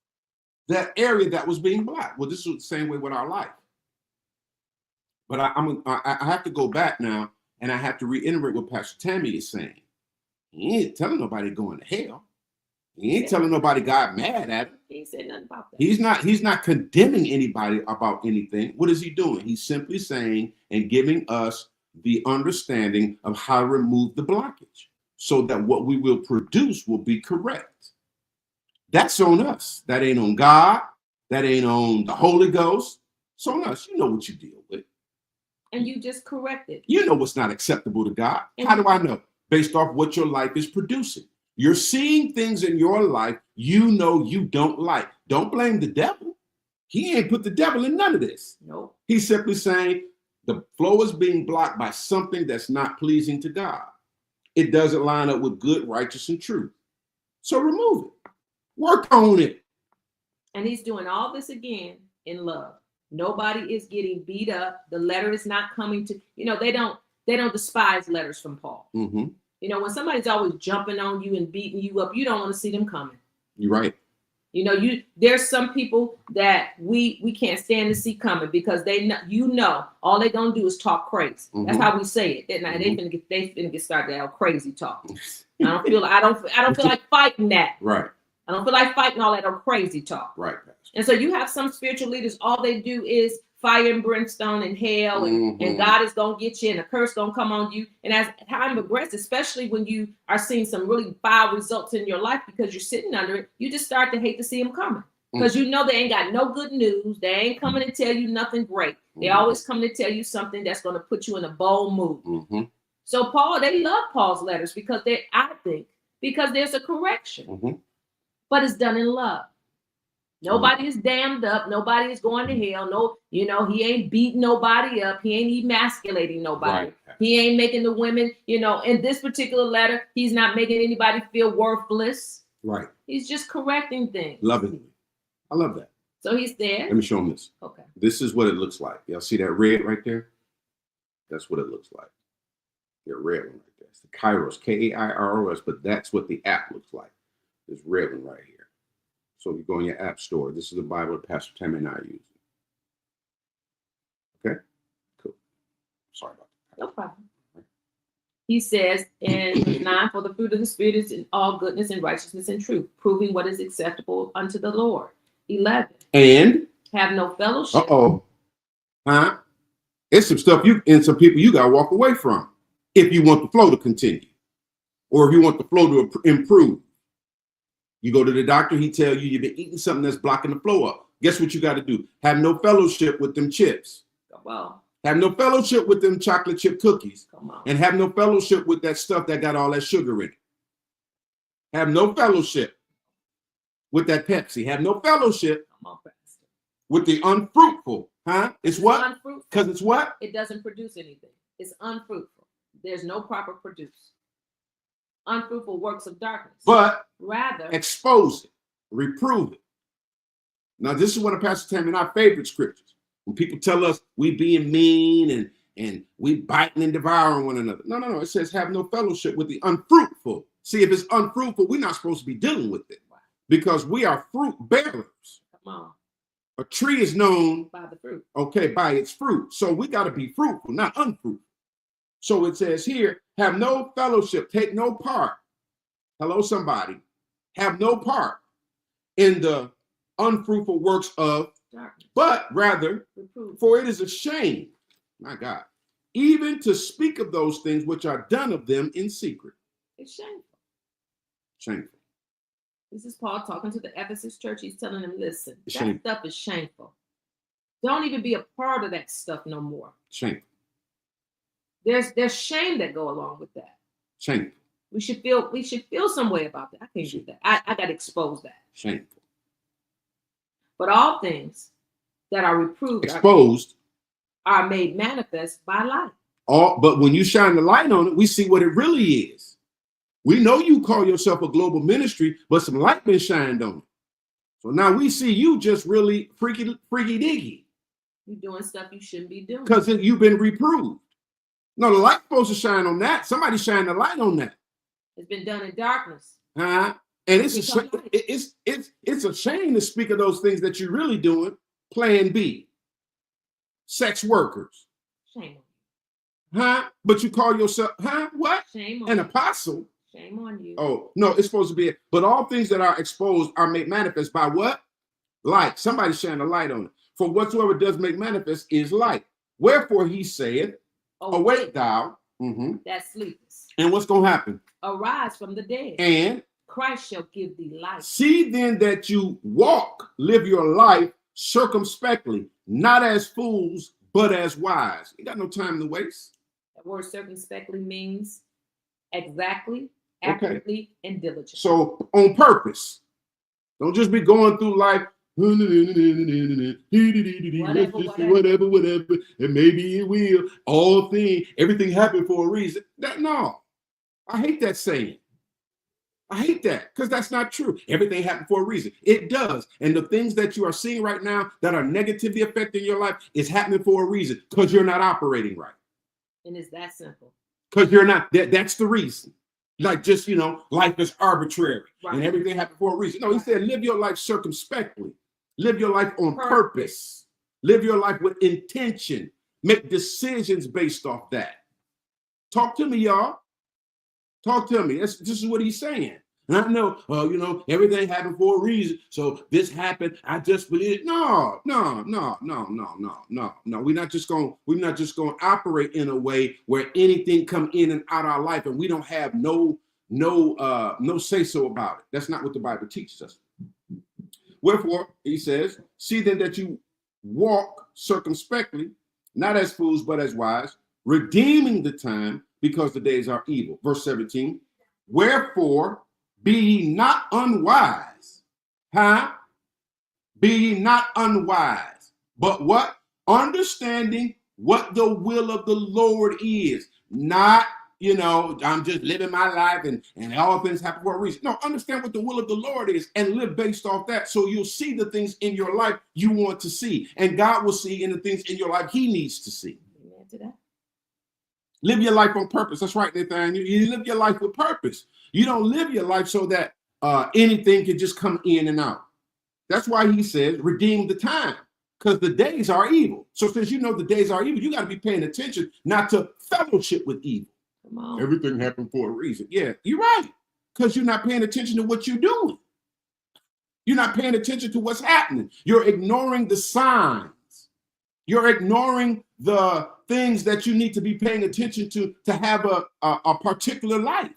that area that was being blocked. Well, this is the same way with our life. But I have to go back now, and I have to reiterate what Pastor Tammy is saying. He ain't telling nobody going to hell. He ain't telling nobody God mad at him. He ain't said nothing about that. He's not condemning anybody about anything. What is he doing? He's simply saying and giving us the understanding of how to remove the blockage so that what we will produce will be correct. That's on us. That ain't on God. That ain't on the Holy Ghost. It's on us. You know what you deal with. And you just correct it. You know what's not acceptable to God. How do I know? Based off what your life is producing. You're seeing things in your life you know you don't like. Don't blame the devil. He ain't put the devil in none of this. No. He's simply saying the flow is being blocked by something that's not pleasing to God. It doesn't line up with good, righteous, and truth. So remove it. Work on it. And he's doing all this again in love. Nobody is getting beat up. The letter is not coming to, they don't despise letters from Paul. Mm-hmm. When somebody's always jumping on you and beating you up, you don't want to see them coming. You're right. You know, there's some people that we can't stand to see coming because they know, you know, all they're gonna do is talk crazy. That's how we say it. They finna get started to have crazy talk. I don't feel like fighting that. Right. I don't feel like fighting all that crazy talk. Right. And so you have some spiritual leaders, all they do is fire and brimstone and hell, and God is going to get you and a curse going to come on you. And as time progresses, especially when you are seeing some really foul results in your life because you're sitting under it, you just start to hate to see them coming. Because you know they ain't got no good news. They ain't coming to tell you nothing great. They always coming to tell you something that's going to put you in a bold mood. So they love Paul's letters because because there's a correction. But it's done in love. Nobody is damned up. Nobody is going to hell. No, you know, he ain't beating nobody up. He ain't emasculating nobody. Right. He ain't making the women, you know, in this particular letter, he's not making anybody feel worthless. Right. He's just correcting things. Lovingly. I love that. So he's there. Let me show him this. Okay. This is what it looks like. Y'all see that red right there? That's what it looks like. The red one right there. It's the Kairos, Kairos, but that's what the app looks like. This red one right here. So if you go in your app store, this is the Bible that Pastor Tammy and I are using. Okay? Cool. Sorry about that. No problem. He says in 9, for the fruit of the Spirit is in all goodness and righteousness and truth, proving what is acceptable unto the Lord. 11. And? Have no fellowship. Huh? It's some stuff some people you got to walk away from if you want the flow to continue or if you want the flow to improve. You go to the doctor, he tell you you've been eating something that's blocking the flow up. Guess what you got to do? Have no fellowship with them chips. Come on. Have no fellowship with them chocolate chip cookies. Come on. And have no fellowship with that stuff that got all that sugar in it. Have no fellowship with that Pepsi. Have no fellowship with the unfruitful. Huh? It's what? Because it's what? It doesn't produce anything. It's unfruitful. There's no proper produce. Unfruitful works of darkness, but rather expose it, reprove it. Now, this is one of Pastor Tammy and our favorite scriptures. When people tell us we being mean and we biting and devouring one another. No. It says have no fellowship with the unfruitful. See, if it's unfruitful, we're not supposed to be dealing with it because we are fruit bearers. Come on. A tree is known by the fruit. Okay, by its fruit. So we got to be fruitful, not unfruitful. So it says here, have no fellowship, take no part. Hello, somebody. Have no part in the unfruitful works of darkness, but rather, for it is a shame, my God, even to speak of those things which are done of them in secret. It's shameful. Shameful. This is Paul talking to the Ephesus church. He's telling them, listen, that stuff is shameful. Don't even be a part of that stuff no more. Shameful. There's shame that go along with that. Shameful. We should feel some way about that. I can't do that. I got to expose that. Shameful. But all things that are reproved, exposed, are made manifest by light. But when you shine the light on it, we see what it really is. We know you call yourself a global ministry, but some light been shined on it. So now we see you just really freaky diggy. You're doing stuff you shouldn't be doing. Because you've been reproved. No, the light's supposed to shine on that. Somebody shine the light on that. It's been done in darkness. And it's a shame to speak of those things that you're really doing. Plan B. Sex workers. Shame on you. But you call yourself, what? Shame on an you. Apostle. Shame on you. Oh, no, it's supposed to be, but all things that are exposed are made manifest by what? Light. Somebody shine a light on it. For whatsoever does make manifest is light. Wherefore he saith, awake thou. That sleepest. And what's going to happen? Arise from the dead. And Christ shall give thee life. See then that you live your life circumspectly, not as fools, but as wise. You got no time to waste. That word circumspectly means exactly, accurately, and diligently. So on purpose. Don't just be going through life. Whatever, and maybe it will. Everything happened for a reason. No, I hate that saying. I hate that because that's not true. Everything happened for a reason. It does. And the things that you are seeing right now that are negatively affecting your life is happening for a reason because you're not operating right. And it's that simple. Because you're not. That's the reason. Like just, life is arbitrary Right. and everything happened for a reason. No, he said, live your life circumspectly. Live your life on purpose. Live your life with intention. Make decisions based off that. Talk to me, y'all. Talk to me. This is what he's saying. And I know, everything happened for a reason. So this happened. I just believe it. No. We're not just gonna operate in a way where anything come in and out of our life, and we don't have no say so about it. That's not what the Bible teaches us. Wherefore, he says, see then that you walk circumspectly, not as fools, but as wise, redeeming the time, because the days are evil. Verse 17, wherefore be ye not unwise. Be ye not unwise, but what? Understanding what the will of the Lord is. Not, I'm just living my life and all things happen for a reason. No, understand what the will of the Lord is and live based off that. So you'll see the things in your life you want to see. And God will see in the things in your life he needs to see. Amen to that. Live your life on purpose. That's right, Nathaniel. You live your life with purpose. You don't live your life so that anything can just come in and out. That's why he says, redeem the time, because the days are evil. So since you know the days are evil, you got to be paying attention not to fellowship with evil. Come on. Everything happened for a reason. Yeah, you're right. Because you're not paying attention to what you're doing. You're not paying attention to what's happening. You're ignoring the signs. You're ignoring the things that you need to be paying attention to have a particular life.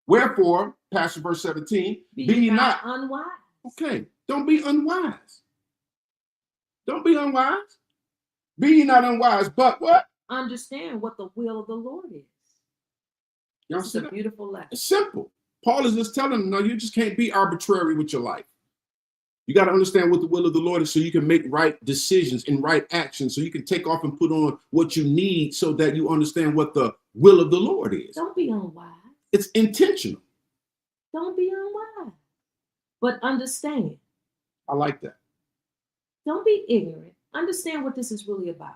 Wherefore, passage verse 17, be ye not unwise. Okay, don't be unwise. Don't be unwise. Be ye not unwise, but what? Understand what the will of the Lord is. Y'all This is a beautiful lesson. It's simple. Paul is just telling them, no, you just can't be arbitrary with your life. You got to understand what the will of the Lord is so you can make right decisions and right actions, so you can take off and put on what you need so that you understand what the will of the Lord is. Don't be unwise. It's intentional. Don't be unwise, but understand. I like that. Don't be ignorant. Understand what this is really about.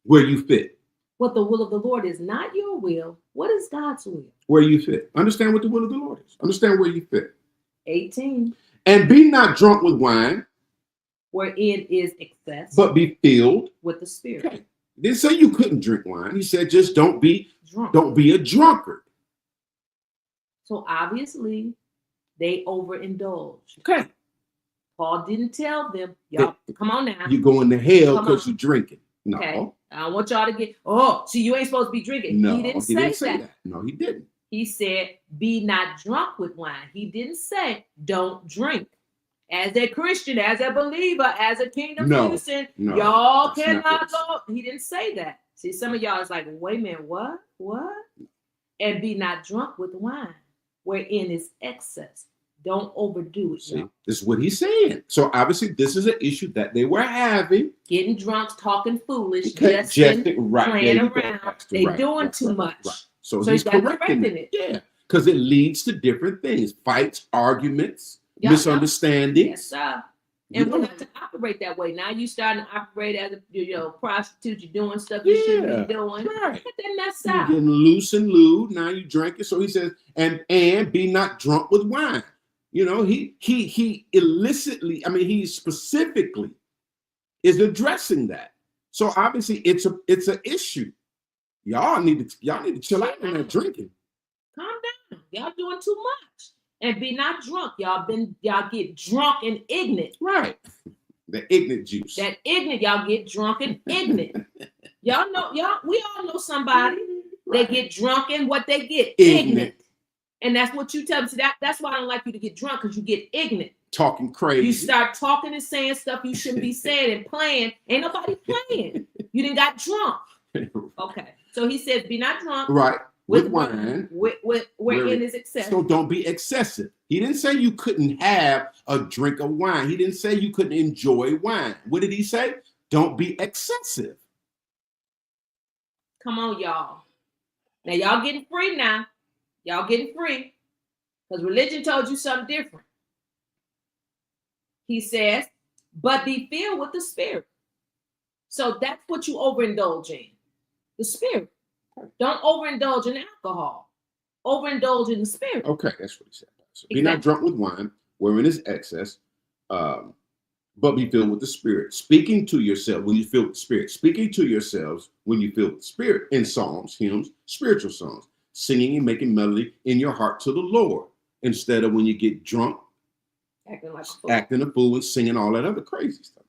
Where you fit. What the will of the Lord is, not your will. What is God's will? Where you fit. Understand what the will of the Lord is. Understand where you fit. 18. And be not drunk with wine, wherein is excess, but be filled with the Spirit. Okay. He didn't say you couldn't drink wine. He said just don't be drunk. Don't be a drunkard. So obviously, they overindulged. Okay. Paul didn't tell them, y'all, come on now. You're going to hell because you're drinking. No. Okay. I don't want y'all to get, see, you ain't supposed to be drinking. No, he didn't say that. No, he didn't. He said, be not drunk with wine. He didn't say, don't drink. As a Christian, as a believer, as a kingdom citizen, y'all cannot go. He didn't say that. See, some of y'all is like, wait a minute, what? And be not drunk with wine, wherein is excess. Don't overdo it. See, this is what he's saying. So obviously, this is an issue that they were having. Getting drunk, talking foolish, playing around. They're doing too much. Right. So he's correcting it. Yeah, because it leads to different things: fights, arguments, misunderstandings. Yes, sir. And we're not to operate that way. Now you starting to operate as a prostitute. You're doing stuff you shouldn't be doing. Right. Get that mess out. You're getting loose and lewd. Now you drink it. So he says, and be not drunk with wine. He illicitly, he specifically is addressing that. So obviously it's an issue. Y'all need to chill out on that drinking. Calm down. Y'all doing too much. And be not drunk. Y'all get drunk and ignorant. Right. The ignorant juice. That ignorant, y'all get drunk and ignorant. we all know somebody. Right. They get drunk and what they get? Ignorant. And that's what you tell them. See, that's why I don't like you to get drunk, because you get ignorant. Talking crazy. You start talking and saying stuff you shouldn't be saying and playing. Ain't nobody playing. You didn't got drunk. Okay. So he said, be not drunk. Right. With wine. Wherein is excessive. So don't be excessive. He didn't say you couldn't have a drink of wine. He didn't say you couldn't enjoy wine. What did he say? Don't be excessive. Come on, y'all. Now, y'all getting free now. Y'all getting free. Because religion told you something different. He says, but be filled with the Spirit. So that's what you overindulge in. The Spirit. Don't overindulge in alcohol. overindulge in the spirit. Okay, that's what he said. So be Exactly. not drunk with wine, wherein is excess, but be filled with the Spirit. Speaking to yourself when you feel with the Spirit. Speaking to yourselves when you feel with the Spirit in psalms, hymns, spiritual songs, singing and making melody in your heart to the Lord, instead of when you get drunk, acting a fool and singing all that other crazy stuff.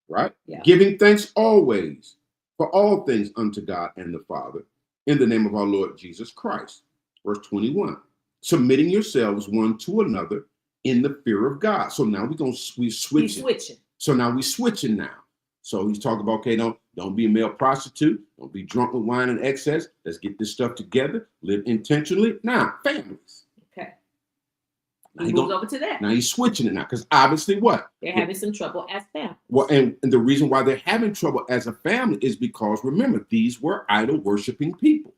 Right? Yeah. Giving thanks always for all things unto God and the Father in the name of our Lord Jesus Christ. Verse 21. Submitting yourselves one to another in the fear of God. So now we switching. So now we switching now. So he's talking about, okay, don't be a male prostitute. Don't be drunk with wine in excess. Let's get this stuff together. Live intentionally. Now, families. Okay. Now he moves over to that. Now he's switching it now, because obviously what? They're having some trouble as families. Well, and the reason why they're having trouble as a family is because, remember, these were idol-worshiping people.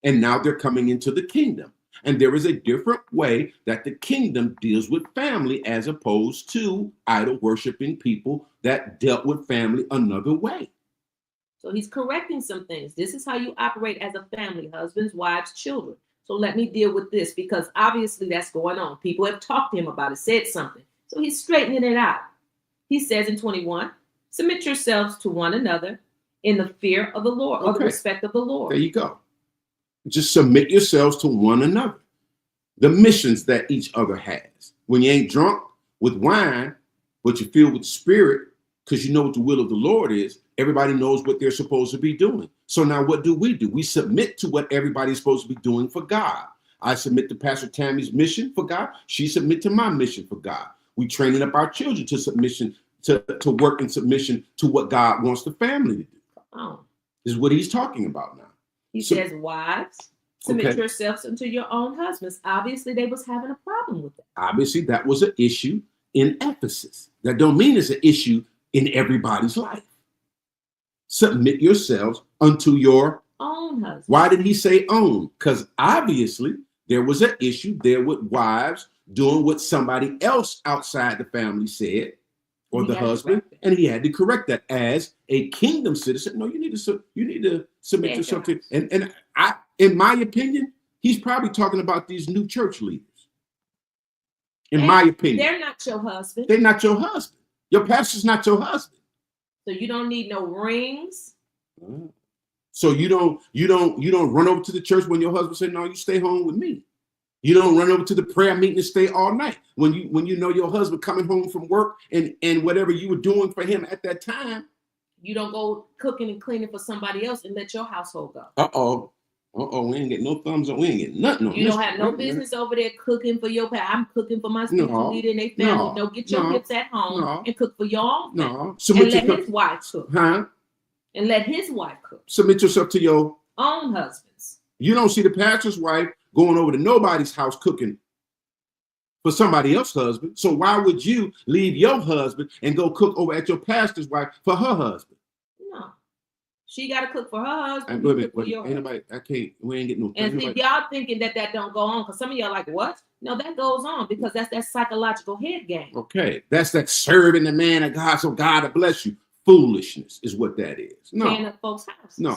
And now they're coming into the kingdom. And there is a different way that the kingdom deals with family as opposed to idol-worshiping people that dealt with family another way. So he's correcting some things. This is how you operate as a family, husbands, wives, children. So let me deal with this, because obviously that's going on. People have talked to him about it, said something. So he's straightening it out. He says in 21, submit yourselves to one another in the fear of the Lord, or the respect of the Lord. There you go. Just submit yourselves to one another. The missions that each other has. When you ain't drunk with wine, but you feel with the Spirit, because you know what the will of the Lord is, everybody knows what they're supposed to be doing. So now what do? We submit to what everybody's supposed to be doing for God. I submit to Pastor Tammy's mission for God. She submit to my mission for God. We training up our children to submission, to work in submission to what God wants the family to do. Oh. This is what he's talking about now. He says, wives, submit yourselves unto your own husbands. Obviously, they was having a problem with that. Obviously, that was an issue in Ephesus. That don't mean it's an issue in everybody's life. Submit yourselves unto your own husband. Why did he say own? Because obviously there was an issue there with wives doing what somebody else outside the family said, or the husband, and he had to correct that as a kingdom citizen. No, you need to submit yourself to. And I, in my opinion, he's probably talking about these new church leaders. In my opinion, they're not your husband. They're not your husband. Your pastor's not your husband. So you don't need no rings. So you don't run over to the church when your husband said, no, you stay home with me. You don't run over to the prayer meeting and stay all night. When you know your husband coming home from work and whatever you were doing for him at that time. You don't go cooking and cleaning for somebody else and let your household go. We ain't get no thumbs up. We ain't get nothing on You don't have no business over there cooking for your past. I'm cooking for my spiritual leader and they family. No, get your hips at home and cook for your own family. And let his wife cook. And let his wife cook. Submit yourself to your own husbands. You don't see the pastor's wife going over to nobody's house cooking for somebody else's husband. So why would you leave your husband and go cook over at your pastor's wife for her husband? No. She got to cook for her husband. We ain't getting no. And see, y'all thinking that don't go on, because some of y'all like, what? No, that goes on, because that's that psychological head game. Okay, that's that serving the man of God, so God to bless you. Foolishness is what that is. No. Staying at folks' houses. No.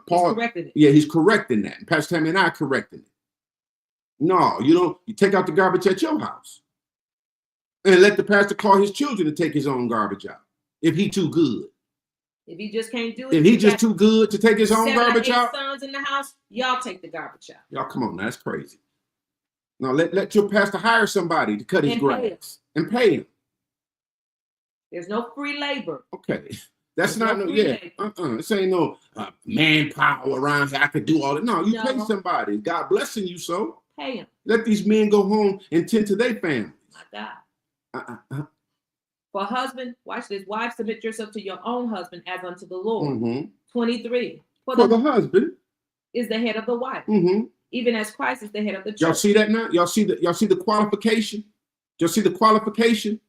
Paul, he's correcting it. Yeah, he's correcting that. And Pastor Tammy and I are correcting it. No, you take out the garbage at your house. And let the pastor call his children to take his own garbage out. If he too good. If he just can't do it. If he just too good to take his own garbage out. Sons in the house, y'all take the garbage out. Y'all come on, that's crazy. Now let your pastor hire somebody to cut his grass and pay him. There's no free labor. Okay. That's not This ain't no manpower around here. I could do all that. No, you pay somebody. God blessing you, so pay him. Let these men go home and tend to their families. My God. For husband, watch this. Wives, submit yourself to your own husband as unto the Lord. 23. For the husband is the head of the wife, even as Christ is the head of the church. Y'all see that now? Y'all see the qualification? Y'all see the qualification?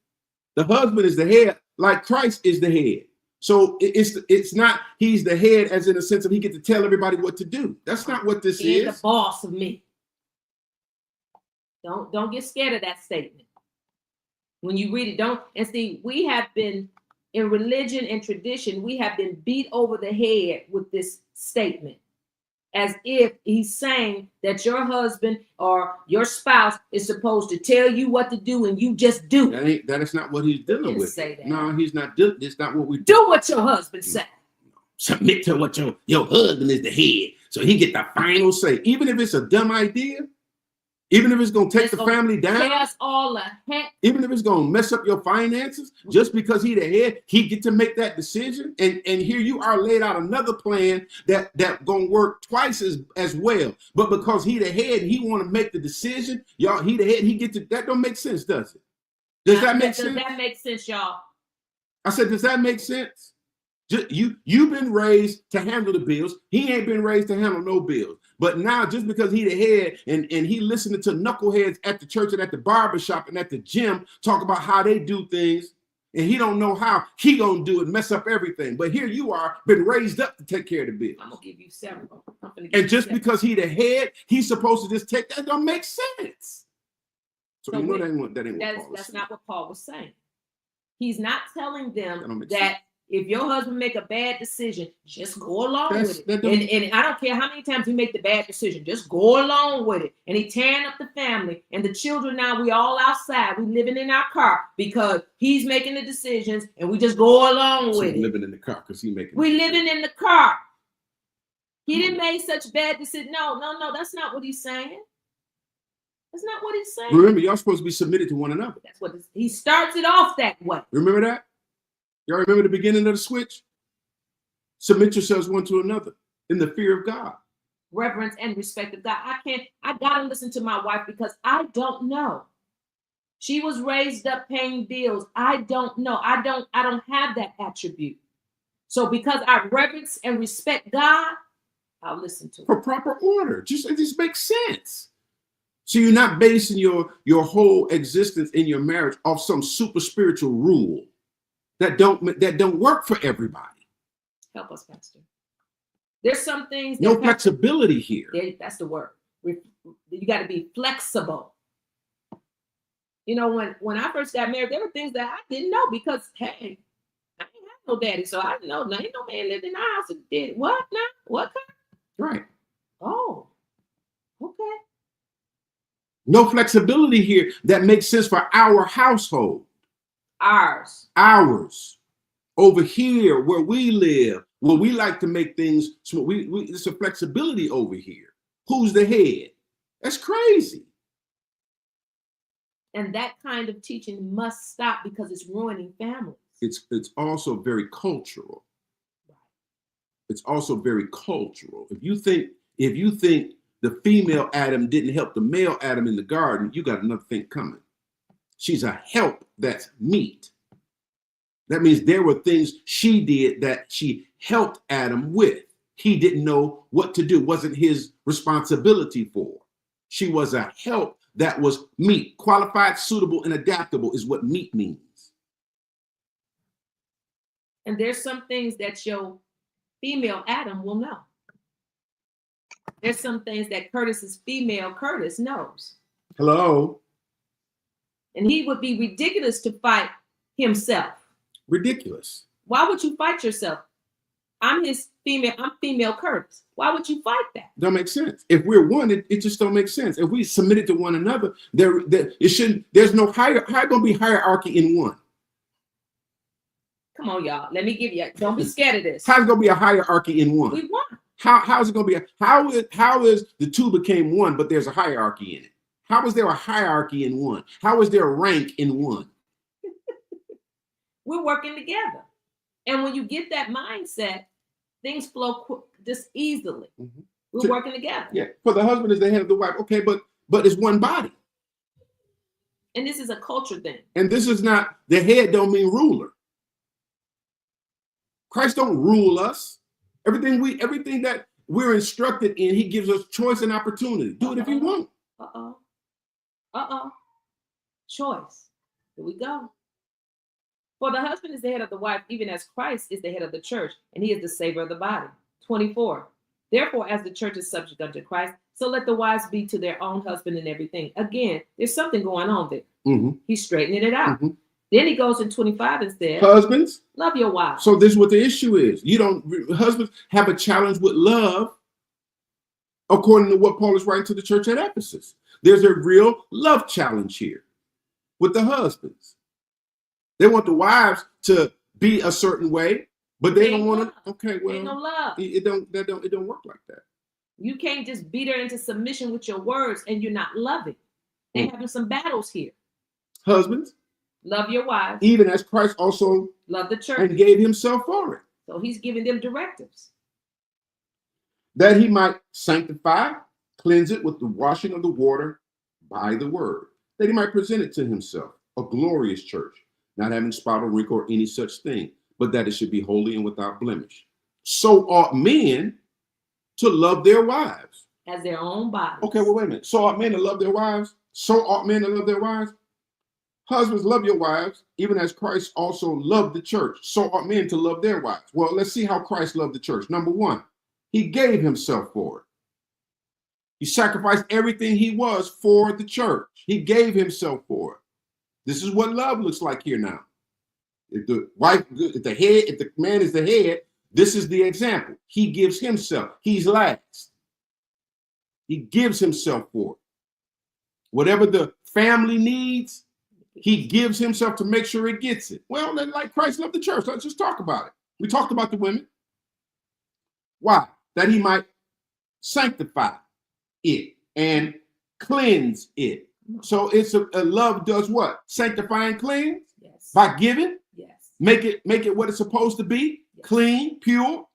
The husband is the head, like Christ is the head. So it's not he's the head as in a sense of he get to tell everybody what to do. That's not what this is. The boss of me. Don't get scared of that statement. When you read it, and see, we have been in religion and tradition, we have been beat over the head with this statement. as if he's saying that your husband or your spouse is supposed to tell you what to do and you just do it. That is not what he's dealing with. Say that. No, he's not doing. It's not what we do. What your husband said. Submit to what your husband is the head, so he get the final say. Even if it's a dumb idea, even if it's gonna take the family down, all the heck. Even if it's gonna mess up your finances, just because he the head, he get to make that decision. And here you are laid out another plan that gonna work twice as well. But because he the head and he want to make the decision, y'all, he the head, he get to that. Don't make sense, does it? Does that make sense? Does that make sense, y'all? I said, does that make sense? You've been raised to handle the bills. He ain't been raised to handle no bills. But now, just because he the head and he listening to knuckleheads at the church and at the barbershop and at the gym talk about how they do things, and he don't know how he gonna do it, mess up everything. But here you are, been raised up to take care of the bills. I'm gonna give you several. And just because he the head, he's supposed to just take that. Don't make sense. So you know that ain't that's not what Paul was saying. He's not telling them that if your husband make a bad decision, just go along with it. And I don't care how many times he make the bad decision, just go along with it. And he tearing up the family and the children. Now we all outside, we living in our car because he's making the decisions, and we just go along with it. Living in the car because he making. We living in the car. He didn't make such bad decisions. No, that's not what he's saying. That's not what he's saying. Remember, y'all supposed to be submitted to one another. That's what he starts it off that way. Remember that? Y'all remember the beginning of the switch? Submit yourselves one to another in the fear of God. Reverence and respect of God. I gotta listen to my wife because I don't know. She was raised up paying bills. I don't know. I don't have that attribute. So because I reverence and respect God, I'll listen to her. For proper order. It just makes sense. So you're not basing your whole existence in your marriage off some super spiritual rule that don't work for everybody. Help us, Pastor. There's some things. No flexibility here. That's the word. You got to be flexible. You know, when I first got married, there were things that I didn't know because, hey, I ain't have no daddy, so I didn't know. Ain't no man lived in our house and did what now? What kind? Right. Oh, okay. No flexibility here that makes sense for our household. Ours. Over here where we live, where we like to make things, so it's a flexibility over here. Who's the head? That's crazy. And that kind of teaching must stop because it's ruining families. It's also very cultural. It's also very cultural. If you think the female Adam didn't help the male Adam in the garden, you got another thing coming. She's a help that's meat. That means there were things she did that she helped Adam with. He didn't know what to do. Wasn't his responsibility for. She was a help that was meat. Qualified, suitable, and adaptable is what meat means. And there's some things that your female Adam will know. There's some things that Curtis's female Curtis knows. Hello. And he would be ridiculous to fight himself. Ridiculous. Why would you fight yourself? I'm female Curtis. Why would you fight that? Don't make sense. If we're one, it just don't make sense. If we submitted to one another, there's no how gonna be hierarchy in one? Come on, y'all. Let me give you. Don't be scared of this. How's gonna be a hierarchy in one? We won. How's it gonna be? How is the two became one, but there's a hierarchy in it? How is there a hierarchy in one? How is there a rank in one? We're working together, and when you get that mindset, things flow just easily. Mm-hmm. We're working together. Yeah. For the husband is the head of the wife. Okay, but it's one body. And this is a culture thing. And this is not, the head don't mean ruler. Christ don't rule us. Everything that we're instructed in, he gives us choice and opportunity. Do it if you want. Choice. Here we go. For the husband is the head of the wife, even as Christ is the head of the church, and he is the savior of the body. 24. Therefore, as the church is subject unto Christ, so let the wives be to their own husband in everything. Again, there's something going on there. Mm-hmm. He's straightening it out. Mm-hmm. Then he goes in 25 and says, husbands, love your wives. So this is what the issue is. Husbands have a challenge with love according to what Paul is writing to the church at Ephesus. There's a real love challenge here with the husbands. They want the wives to be a certain way, but they don't want to. Okay, well, ain't no love. It don't work like that. You can't just beat her into submission with your words and you're not loving. They're having some battles here. Husbands, love your wives, even as Christ also loved the church and gave himself for it. So he's giving them directives. That he might sanctify, cleanse it with the washing of the water by the word, that he might present it to himself, a glorious church, not having spot or wrinkle or any such thing, but that it should be holy and without blemish. So ought men to love their wives as their own bodies. Okay, well, wait a minute. So ought men to love their wives? So ought men to love their wives? Husbands, love your wives, even as Christ also loved the church. So ought men to love their wives. Well, let's see how Christ loved the church. Number one, he gave himself for it. He sacrificed everything he was for the church. He gave himself for it. This is what love looks like here now. If the wife, if the man is the head, this is the example. He gives himself. He's last. He gives himself for it. Whatever the family needs, he gives himself to make sure it gets it. Well, like Christ loved the church. Let's just talk about it. We talked about the women. Why? That he might sanctify it and cleanse it. So it's a love does what? Sanctify and cleanse? Yes. By giving? Yes. Make it what it's supposed to be? Yes. Clean, pure.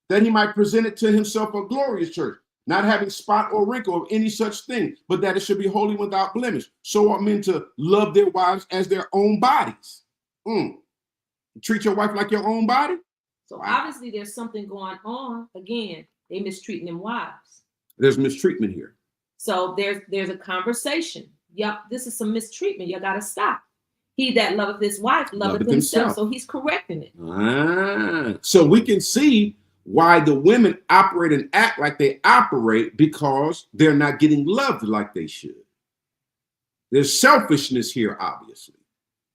That he might present it to himself a glorious church, not having spot or wrinkle of any such thing, but that it should be holy without blemish. So are men to love their wives as their own bodies. Treat your wife like your own body? So obviously there's something going on. Again, they mistreating them wives. There's mistreatment here. So there's a conversation. Yep, this is some mistreatment. You got to stop. He that loveth his wife loveth himself. So he's correcting it. So we can see why the women operate and act like they operate, because they're not getting loved like they should. There's selfishness here, obviously.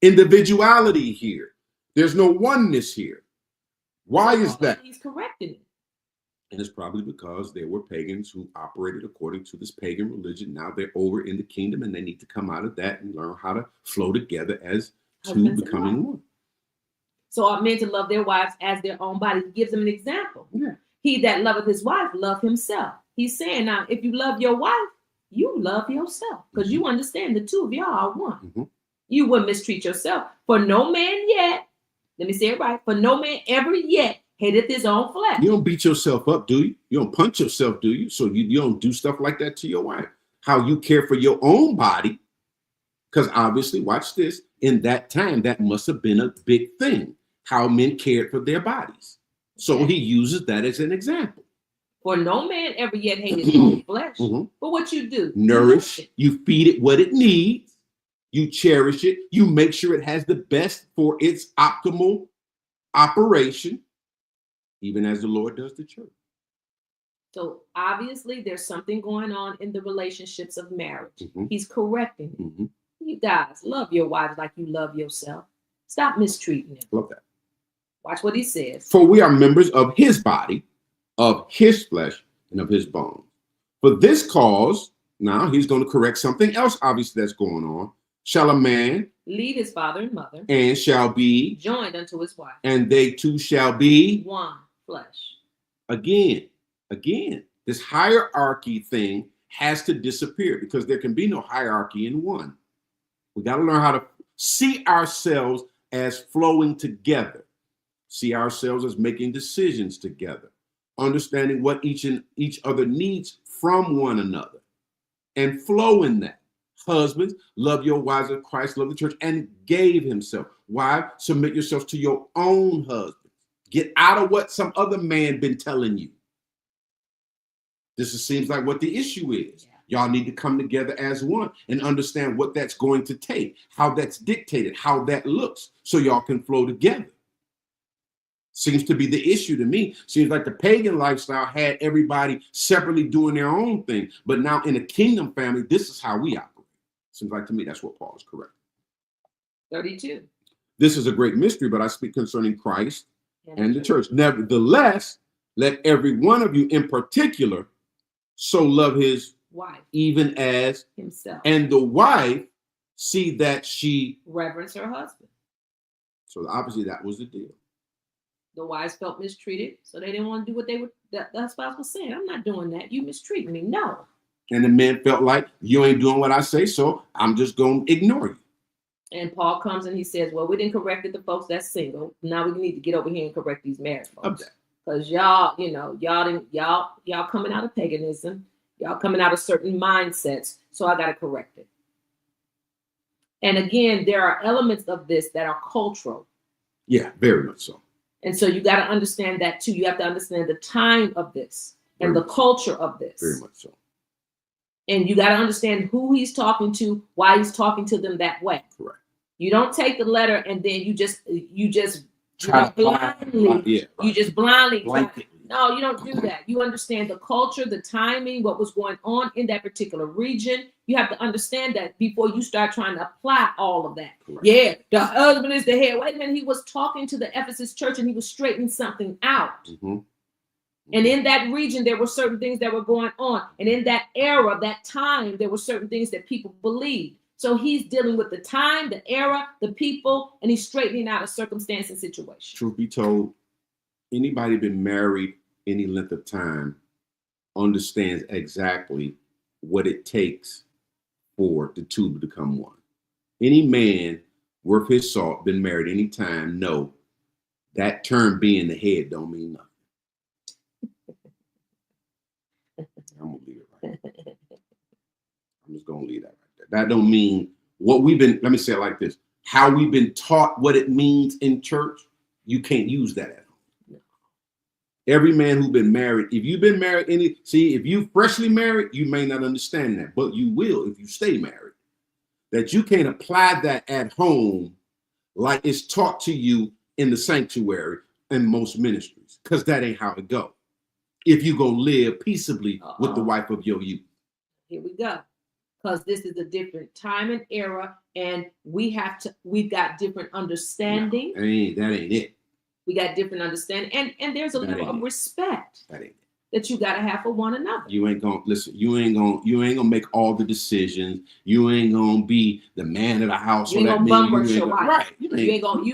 Individuality here. There's no oneness here. Why is that? He's correcting it. And it's probably because there were pagans who operated according to this pagan religion. Now they're over in the kingdom and they need to come out of that and learn how to flow together as two becoming one. So are men to love their wives as their own body. He gives them an example. Yeah. He that loveth his wife love himself. He's saying now, if you love your wife, you love yourself, because you understand the two of y'all are one. You wouldn't mistreat yourself. For no man yet, let me say it right, for no man ever yet hateth his own flesh. You don't beat yourself up, do you? You don't punch yourself, do you? So you don't do stuff like that to your wife. How you care for your own body, because obviously, watch this, in that time, that must have been a big thing, how men cared for their bodies. So he uses that as an example. For no man ever yet hated his own flesh. But what you do? Nourish, you feed it what it needs, you cherish it, you make sure it has the best for its optimal operation, even as the Lord does the church. So obviously there's something going on in the relationships of marriage. He's correcting it. You guys, love your wives like you love yourself. Stop mistreating them. Love that. Watch what he says. For we are members of his body, of his flesh, and of his bones. For this cause, now he's going to correct something else obviously that's going on. Shall a man leave his father and mother, and shall be joined unto his wife, and they two shall be one flesh. Again, this hierarchy thing has to disappear, because there can be no hierarchy in one. We got to learn how to see ourselves as flowing together, see ourselves as making decisions together, understanding what each other needs from one another, and flow in that. Husbands, love your wives as Christ loved the church and gave himself. Why? Submit yourselves to your own husband. Get out of what some other man been telling you. This seems like what the issue is. Y'all need to come together as one and understand what that's going to take, how that's dictated, how that looks, so y'all can flow together. Seems to be the issue to me. Seems like the pagan lifestyle had everybody separately doing their own thing. But now in a kingdom family, this is how we operate. Seems like to me that's what Paul is correct. 32. This is a great mystery, but I speak concerning Christ and the church. Nevertheless, let every one of you in particular so love his wife, even as himself. And the wife see that she reverence her husband. So obviously that was the deal. The wives felt mistreated, so they didn't want to do what the spouse was saying. I'm not doing that. You mistreat me. No. And the men felt like, you ain't doing what I say, so I'm just going to ignore you. And Paul comes and he says, well, we didn't correct the folks that's single. Now we need to get over here and correct these married folks. Because y'all coming out of paganism. Y'all coming out of certain mindsets. So I got to correct it. And again, there are elements of this that are cultural. Yeah, very much so. And so you got to understand that too. You have to understand the time of this and the culture of this. Very much so. And you got to understand who he's talking to, why he's talking to them that way. Correct. You don't take the letter and then you just blindly. No, you don't do that. You understand the culture, the timing, what was going on in that particular region. You have to understand that before you start trying to apply all of that. Correct. Yeah, the husband is the head. Wait a minute, he was talking to the Ephesus church and he was straightening something out. Mm-hmm. And in that region, there were certain things that were going on. And in that era, that time, there were certain things that people believed. So he's dealing with the time, the era, the people, and he's straightening out a circumstance and situation. Truth be told, anybody been married any length of time understands exactly what it takes for the two to become one. Any man worth his salt been married any time know that term being the head don't mean nothing. I'm gonna leave it right there. I'm just gonna leave that right there. That don't mean what we've been, let me say it like this, how we've been taught what it means in church, you can't use that at home. No. Every man who's been married, if you've been married, if you freshly married, you may not understand that, but you will if you stay married. That you can't apply that at home like it's taught to you in the sanctuary in most ministries, because that ain't how it go. If you go live peaceably with the wife of your youth. Here we go. Because this is a different time and era, and we've got different understanding. No, that ain't it. We got different understanding, and there's a level of respect that you gotta have for one another. You ain't gonna listen, you ain't gonna make all the decisions. You ain't gonna be the man of the house. You ain't gonna bum rush your wife. Right. You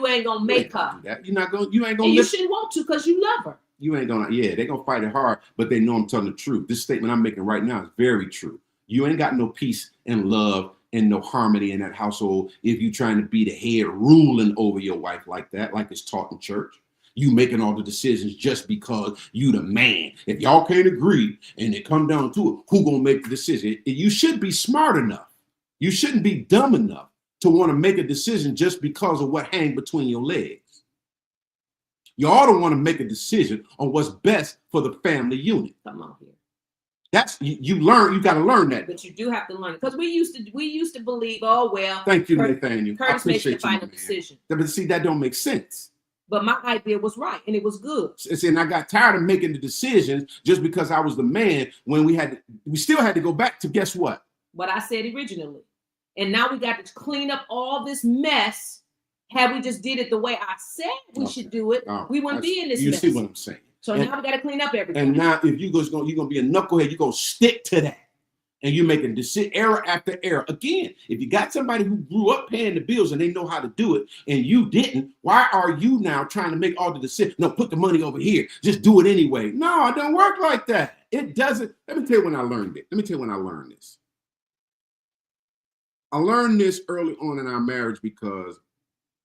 ain't gonna make her. You're not gonna you ain't gonna and you shouldn't want to because you love her. You ain't gonna, they're gonna fight it hard, but they know I'm telling the truth. This statement I'm making right now is very true. You ain't got no peace and love and no harmony in that household if you're trying to be the head ruling over your wife like that, like it's taught in church. You making all the decisions just because you the man. If y'all can't agree and it come down to it, who gonna make the decision? You should be smart enough. You shouldn't be dumb enough to want to make a decision just because of what hang between your legs. You ought to want to make a decision on what's best for the family unit. Come on here. That's you got to learn that. But you do have to learn it. Because we used to believe, oh well. Thank you, Nathaniel. Curtis makes the final decision. But see, that don't make sense. But my idea was right and it was good. And I got tired of making the decisions just because I was the man when we still had to go back to guess what? What I said originally. And now we got to clean up all this mess. Had we just did it the way I said we should do it, we wouldn't be in this mess. You see what I'm saying? So now we got to clean up everything. And now if you're going to be a knucklehead, you're going to stick to that. And you're making error after error. Again, if you got somebody who grew up paying the bills and they know how to do it and you didn't, why are you now trying to make all the decisions? No, put the money over here. Just do it anyway. No, it don't work like that. It doesn't. Let me tell you when I learned it. Let me tell you when I learned this. I learned this early on in our marriage because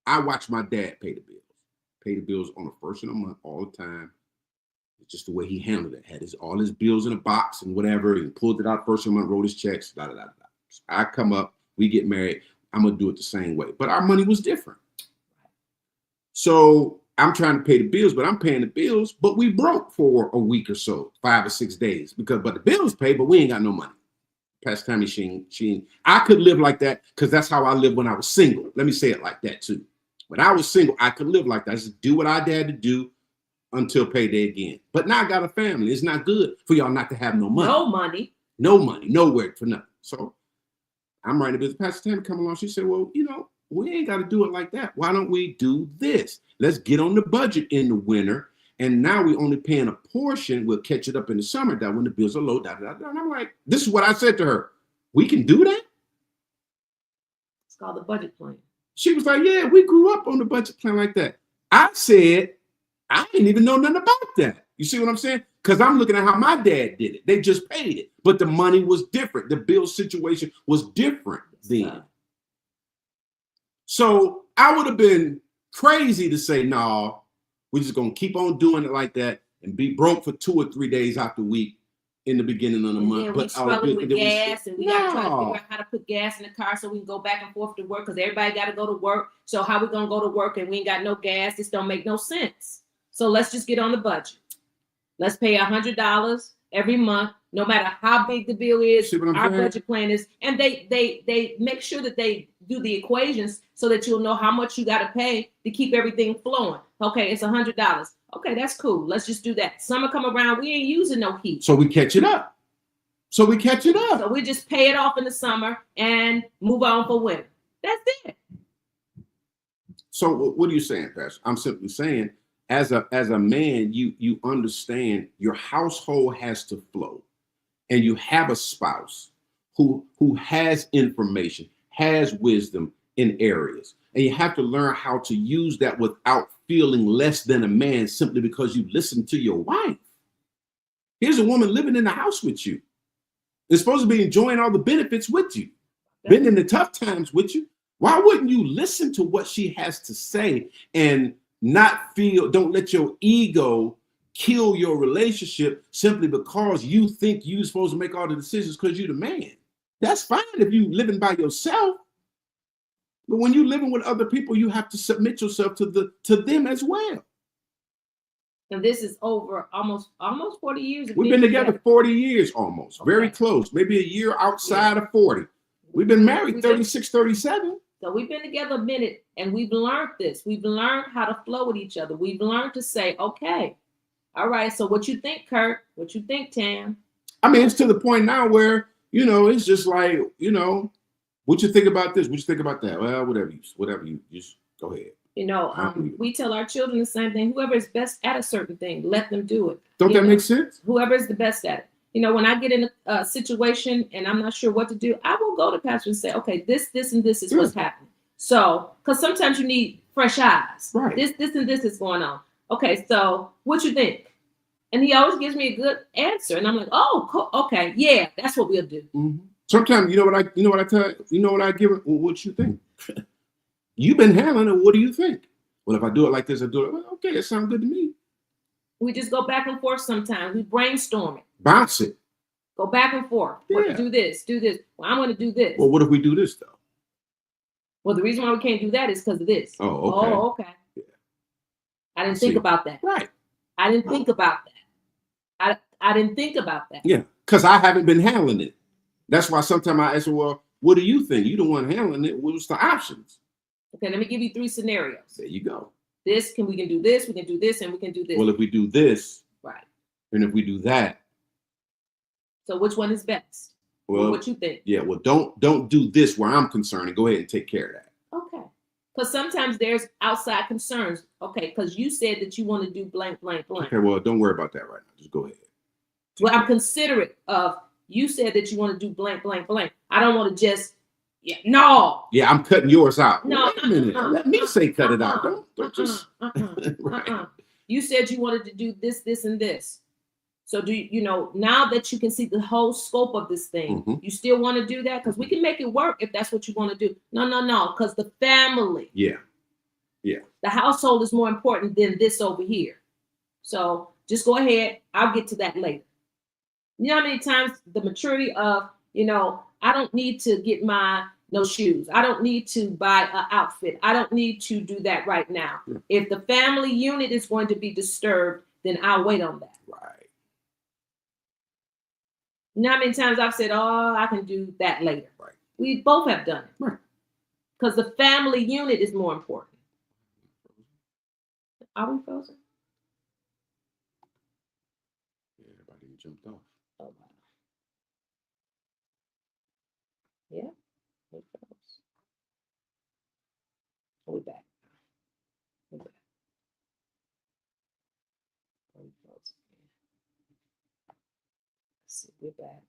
I watched my dad pay the bills. Pay the bills on the first of the month all the time. It's just the way he handled it. Had all his bills in a box and whatever. He pulled it out first of the month, wrote his checks, So I come up, we get married. I'm going to do it the same way. But our money was different. So I'm trying to pay the bills, but I'm paying the bills. But we broke for a week or so, 5 or 6 days. But the bills paid, but we ain't got no money. Pastor Tammy, I could live like that because that's how I lived when I was single. Let me say it like that too. When I was single, I could live like that. I just do what I had to do until payday again. But now I got a family. It's not good for y'all not to have no money. No money, nowhere for nothing. So I'm writing a business. Pastor Tammy come along. She said, well, we ain't got to do it like that. Why don't we do this? Let's get on the budget in the winter And now we're only paying a portion. We'll catch it up in the summer, that when the bills are low, And I'm like, this is what I said to her. We can do that? It's called the budget plan. She was like, yeah, we grew up on the budget plan like that. I said, I didn't even know nothing about that. You see what I'm saying? Because I'm looking at how my dad did it. They just paid it. But the money was different. The bill situation was different then. So I would have been crazy to say, no, we're just going to keep on doing it like that and be broke for 2 or 3 days out the week in the beginning of the month. But we struggle with gas, and we got to try to figure out how to put gas in the car so we can go back and forth to work, because everybody got to go to work. So how we going to go to work and we ain't got no gas? This don't make no sense. So let's just get on the budget. Let's pay $100 every month, no matter how big the bill is. Our budget plan is, and they make sure that they do the equations so that you'll know how much you got to pay to keep everything flowing. Okay, it's $100. Okay, that's cool. Let's just do that. Summer come around, we ain't using no heat. So we catch it up. So we just pay it off in the summer and move on for winter. That's it. So what are you saying, Pastor? I'm simply saying, as a man, you understand your household has to flow, and you have a spouse who has information, has wisdom in areas, and you have to learn how to use that without feeling less than a man simply because you listen to your wife. Here's a woman living in the house with you. They're supposed to be enjoying all the benefits with you, been in the tough times with you. Why wouldn't you listen to what she has to say and don't let your ego kill your relationship simply because you think you're supposed to make all the decisions because you're the man? That's fine if you're living by yourself. But when you're living with other people, you have to submit yourself to them as well. And this is over almost 40 years. We've been together 40 years almost. Okay. Very close. Maybe a year outside of 40. We've been married 36, 37. So we've been together a minute, and we've learned this. We've learned how to flow with each other. We've learned to say, okay, all right, so what you think, Kurt? What you think, Tam? I mean, it's to the point now where, it's just like, what you think about this? What you think about that? Well, whatever you just go ahead. We tell our children the same thing. Whoever is best at a certain thing, let them do it. Don't that make sense? Whoever is the best at it. When I get in a situation and I'm not sure what to do, I will go to pastor and say, okay, this, and this is what's happening. So, because sometimes you need fresh eyes. Right. This, and this is going on. Okay, so what you think? And he always gives me a good answer. And I'm like, oh, cool. Okay, yeah, that's what we'll do. Mm-hmm. Sometimes, what I tell I give it, well, what you think? You've been handling it. What do you think? Well, if I do it like this, I do it. Well, okay, it sounds good to me. We just go back and forth sometimes. We brainstorm it. Bounce it. Go back and forth. Yeah. Do this. Well, I'm going to do this. Well, what if we do this, though? Well, the reason why we can't do that is because of this. Oh, okay. Yeah. I didn't think about that. Right. I didn't think about that. I didn't think about that. Yeah, because I haven't been handling it. That's why sometimes I ask her, well, what do you think? You're the one handling it. What's the options? Okay, let me give you 3 scenarios. There you go. We can do this, we can do this, and we can do this. Well, if we do this, right. And if we do that. So which one is best? Well, what you think? Yeah, well, don't do this where I'm concerned, and go ahead and take care of that. Okay. Because sometimes there's outside concerns. Okay, because you said that you want to do blank, blank, blank. Okay, well, don't worry about that right now. Just go ahead. Well, I'm considerate of, you said that you want to do blank, blank, blank. I don't want to just, no. Yeah, I'm cutting yours out. No, wait a minute. Let me say cut it out. Don't just. Right. You said you wanted to do this, this, and this. So now that you can see the whole scope of this thing, you still want to do that? Because we can make it work if that's what you want to do. No. Because the family. Yeah. The household is more important than this over here. So just go ahead. I'll get to that later. You know how many times the maturity of, I don't need to get no shoes. I don't need to buy an outfit. I don't need to do that right now. Yeah. If the family unit is going to be disturbed, then I'll wait on that. Right. You know how many times I've said, oh, I can do that later. Right. We both have done it. Right. Because the family unit is more important. Are we frozen? Yeah, everybody jumped off. Oh, wow. Yeah. We froze. We're back. we're back.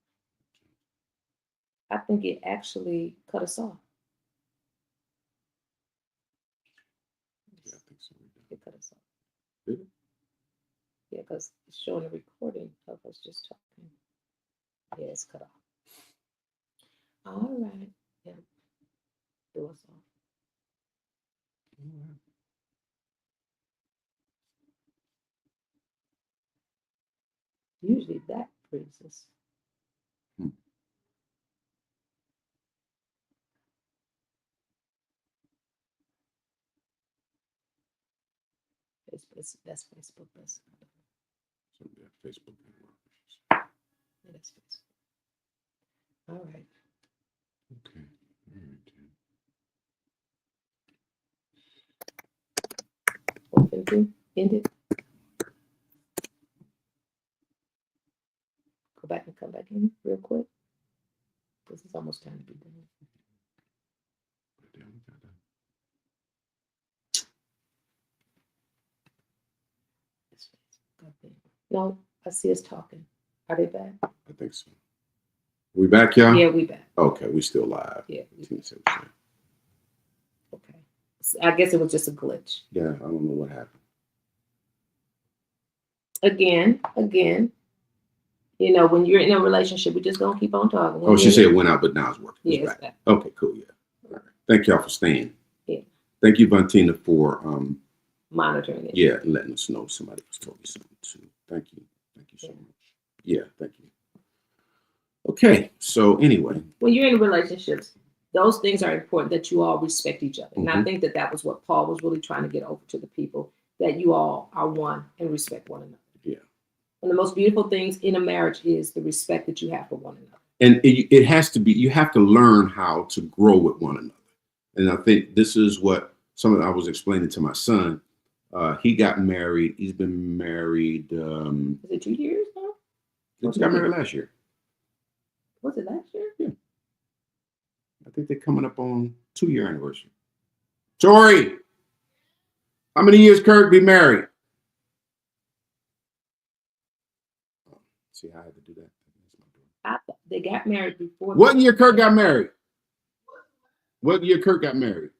I think it actually cut us off. Yeah, I think so. It cut us off. Did it? Yeah, because it's showing a recording of us just talking. Yeah, it's cut off. All right. Yeah. Threw us off. Usually that brings us. That's Facebook. That's Facebook. That's Facebook. All right. Okay. All right. Open end it. Go back and come back in real quick. This is almost time to be done. No, I see us talking. Are they back? I think so. We back, y'all? Yeah, we back. Okay, we still live. Yeah. Okay. So I guess it was just a glitch. Yeah, I don't know what happened. Again, you know, when you're in a relationship, we just don't keep on talking. Oh, she said it went out, but now it's working. Yeah, it's back. Okay, cool. Yeah. All right. Thank y'all for staying. Yeah. Thank you, Vantina, for monitoring it. Yeah, letting us know somebody was told me something too. Thank you. Thank you so much. Yeah, thank you. Okay, so anyway. When you're in relationships, those things are important, that you all respect each other. And I think that was what Paul was really trying to get over to the people, that you all are one and respect one another. Yeah. One of the most beautiful things in a marriage is the respect that you have for one another. And it has to be, you have to learn how to grow with one another. And I think this is what I was explaining to my son. He got married. He's been married. Is it 2 years now? He got married last year. Was it last year? Yeah. I think they're coming up on 2-year anniversary. Tori, how many years Kurt be married? See, I had to do that. They got married before. What year Kurt got married? What year Kurt got married?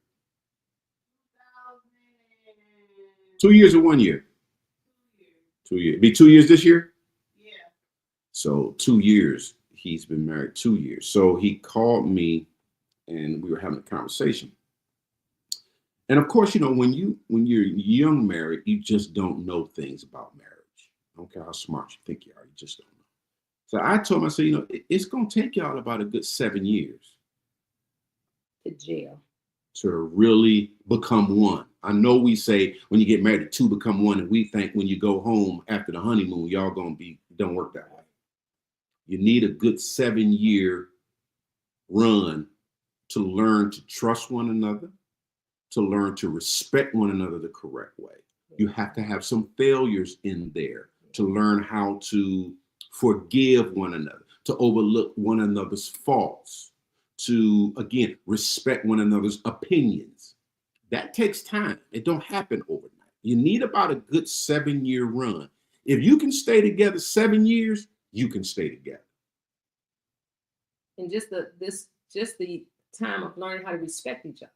2 years or 1 year? 2 years. Be 2 years this year? Yeah. So 2 years. He's been married 2 years. So he called me and we were having a conversation. And of course, you know, when you're young married, you just don't know things about marriage. I don't care how smart you think you are, you just don't know. So I told him, I said, you know, it's going to take y'all about a good 7 years. To jail. To really become one. I know we say when you get married, 2 become 1, and we think when you go home after the honeymoon, y'all gonna don't work that way. You need a good 7-year run to learn to trust one another, to learn to respect one another the correct way. You have to have some failures in there to learn how to forgive one another, to overlook one another's faults, to, again, respect one another's opinions. That takes time. It don't happen overnight. You need about a good 7-year run. If you can stay together 7 years, you can stay together. And just the time of learning how to respect each other.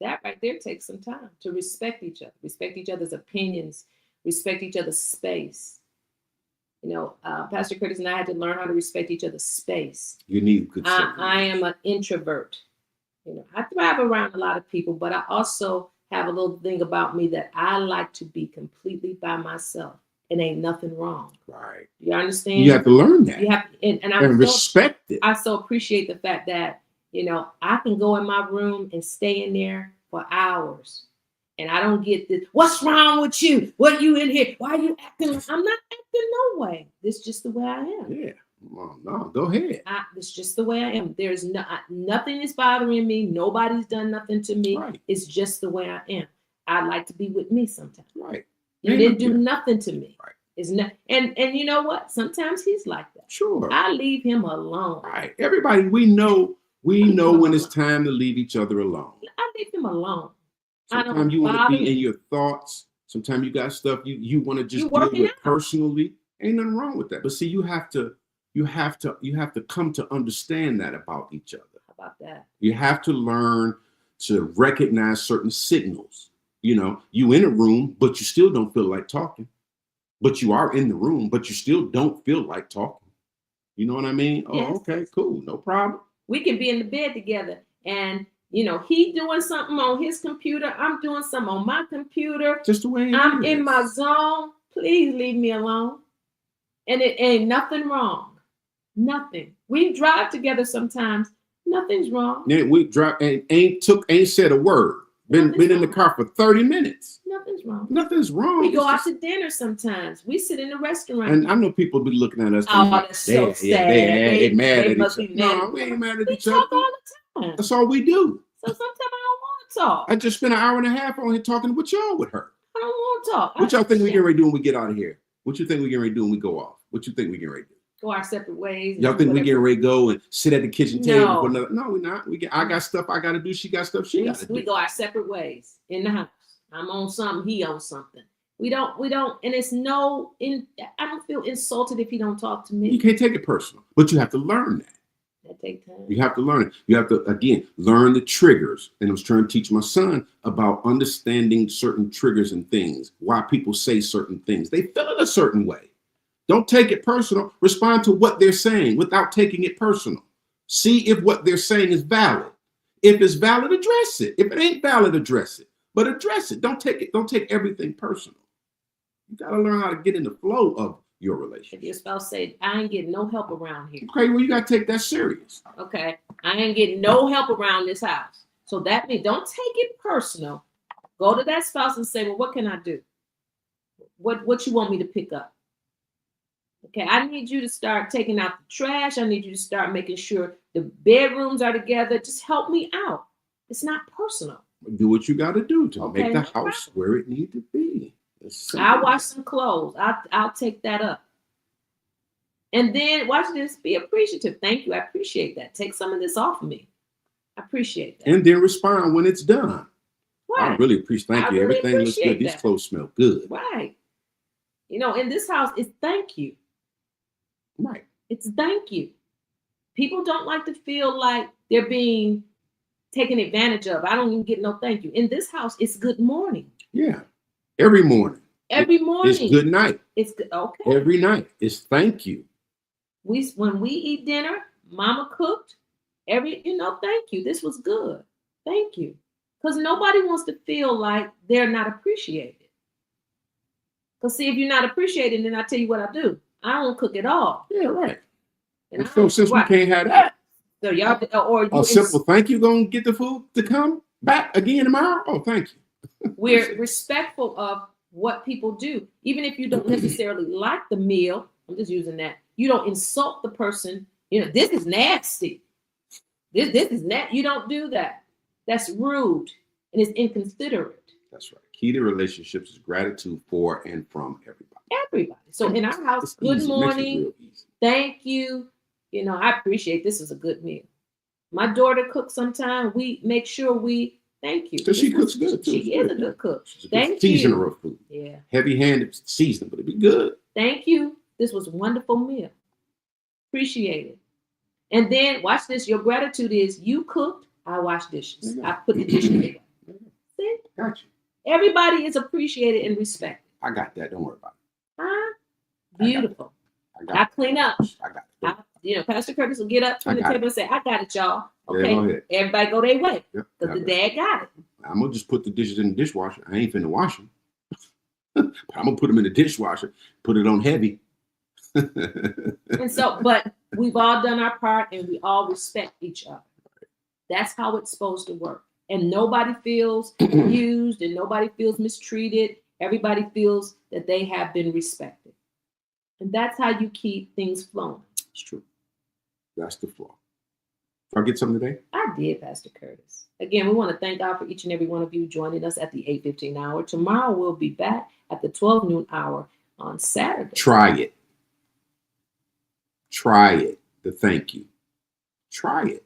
That right there takes some time to respect each other's opinions, respect each other's space. You know, Pastor Curtis and I had to learn how to respect each other's space. You need good. I am an introvert. You know, I thrive around a lot of people, but I also have a little thing about me that I like to be completely by myself. And ain't nothing wrong. Right. You understand? You have to learn that. You have, and respect it. I so appreciate the fact that, you know, I can go in my room and stay in there for hours. And I don't get this, what's wrong with you? What are you in here? Why are you acting? I'm not acting no way. This is just the way I am. Yeah. Well, no, go ahead. It's just the way I am. There's nothing is bothering me. Nobody's done nothing to me. Right. It's just the way I am. I like to be with me sometimes. Right. You didn't do nothing to me. Right. It's not, and you know what? Sometimes he's like that. Sure. I leave him alone. Right. Everybody, we know when it's time to leave each other alone. I leave him alone. Sometimes you want to be in your thoughts. Sometimes you got stuff you want to just deal with personally. Ain't nothing wrong with that. But see, you have to You have to come to understand that about each other. How about that? You have to learn to recognize certain signals. You know, you in a room, but you still don't feel like talking. But you are in the room, but you still don't feel like talking. You know what I mean? Oh, Yes. okay, cool, no problem. We can be in the bed together, and he doing something on his computer. I'm doing something on my computer. Just the way I'm in my zone. Please leave me alone. And it ain't nothing wrong. Nothing. We drive together sometimes. Nothing's wrong. Then we drive and ain't said a word. Been in the car for 30 minutes. Nothing's wrong. Nothing's wrong. We go out to dinner sometimes. We sit in a restaurant. And I know people be looking at us. Oh, that's so sad. They mad at each other. No, we ain't mad at each other. We talk all the time. That's all we do. So sometimes I don't want to talk. I just spent an hour and a half on here talking with y'all with her. I don't want to talk. What y'all think we getting ready to do when we get out of here? What you think we getting ready to do when we go off? What you think we getting ready to do? Go our separate ways. Y'all think we getting ready to go and sit at the kitchen table? No. For another? No, we're not. I got stuff I got to do. She got stuff she got to do. We go our separate ways in the house. I'm on something. He on something. We don't. And it's I don't feel insulted if he don't talk to me. You can't take it personal, but you have to learn that. That takes time. You have to learn it. You have to, again, learn the triggers. And I was trying to teach my son about understanding certain triggers and things, why people say certain things. They feel it a certain way. Don't take it personal. Respond to what they're saying without taking it personal. See if what they're saying is valid. If it's valid, address it. If it ain't valid, address it. But address it. Don't take everything personal. You got to learn how to get in the flow of your relationship. If your spouse said, I ain't getting no help around here. Okay, well, you got to take that serious. Okay, I ain't getting no help around this house. So that means don't take it personal. Go to that spouse and say, well, what can I do? What you want me to pick up? Okay, I need you to start taking out the trash. I need you to start making sure the bedrooms are together. Just help me out. It's not personal. Do what you got to do to make the house where it needs to be. I'll wash some clothes. I'll take that up. And then watch this. Be appreciative. Thank you. I appreciate that. Take some of this off of me. I appreciate that. And then respond when it's done. Right. I really appreciate. Thank you. Everything looks good. These clothes smell good. Right. In this house, it's thank you. Right. It's thank you. People don't like to feel like they're being taken advantage of. I don't even get no thank you. In this house, it's good morning. Yeah. Every morning. Every morning. It's good night. It's good. Okay. Every night. It's thank you. When we eat dinner, mama cooked. Thank you. This was good. Thank you. Because nobody wants to feel like they're not appreciated. Because see, if you're not appreciated, then I tell you what I do. I don't cook at all. Yeah, right. And so since we can't have that, so y'all or a simple thank you gonna get the food to come back again tomorrow. Oh, thank you. We're respectful of what people do, even if you don't necessarily like the meal. I'm just using that. You don't insult the person. This is nasty. This is nasty. You don't do that. That's rude and it's inconsiderate. That's right. Key to relationships is gratitude for and from everybody. Everybody. So in our house, good morning, thank you. I appreciate this is a good meal. My daughter cooks sometimes. We make sure we thank you. Because she cooks good too. She is a good cook. Thank you. Seasoner of food. Yeah. Heavy-handed seasoning, but it'd be good. Thank you. This was a wonderful meal. Appreciate it. And then watch this. Your gratitude is you cooked, I wash dishes. I put the dish away. See? Got you. Everybody is appreciated and respected. I got that. Don't worry about it. Huh? Beautiful. I clean up. I got it. Pastor Curtis will get up from the table and say, I got it, y'all. Okay. Yeah, everybody go their way. Yep. Because the dad got it. I'm going to just put the dishes in the dishwasher. I ain't finna wash them. I'm going to put them in the dishwasher, put it on heavy. And so, but we've all done our part and we all respect each other. That's how it's supposed to work. And nobody feels used and nobody feels mistreated. Everybody feels that they have been respected. And that's how you keep things flowing. It's true. That's the flow. Did I get something today? I did, Pastor Curtis. Again, we want to thank God for each and every one of you joining us at the 8:15 hour. Tomorrow we'll be back at the 12 noon hour on Saturday. Try it. Try it. The thank you. Try it.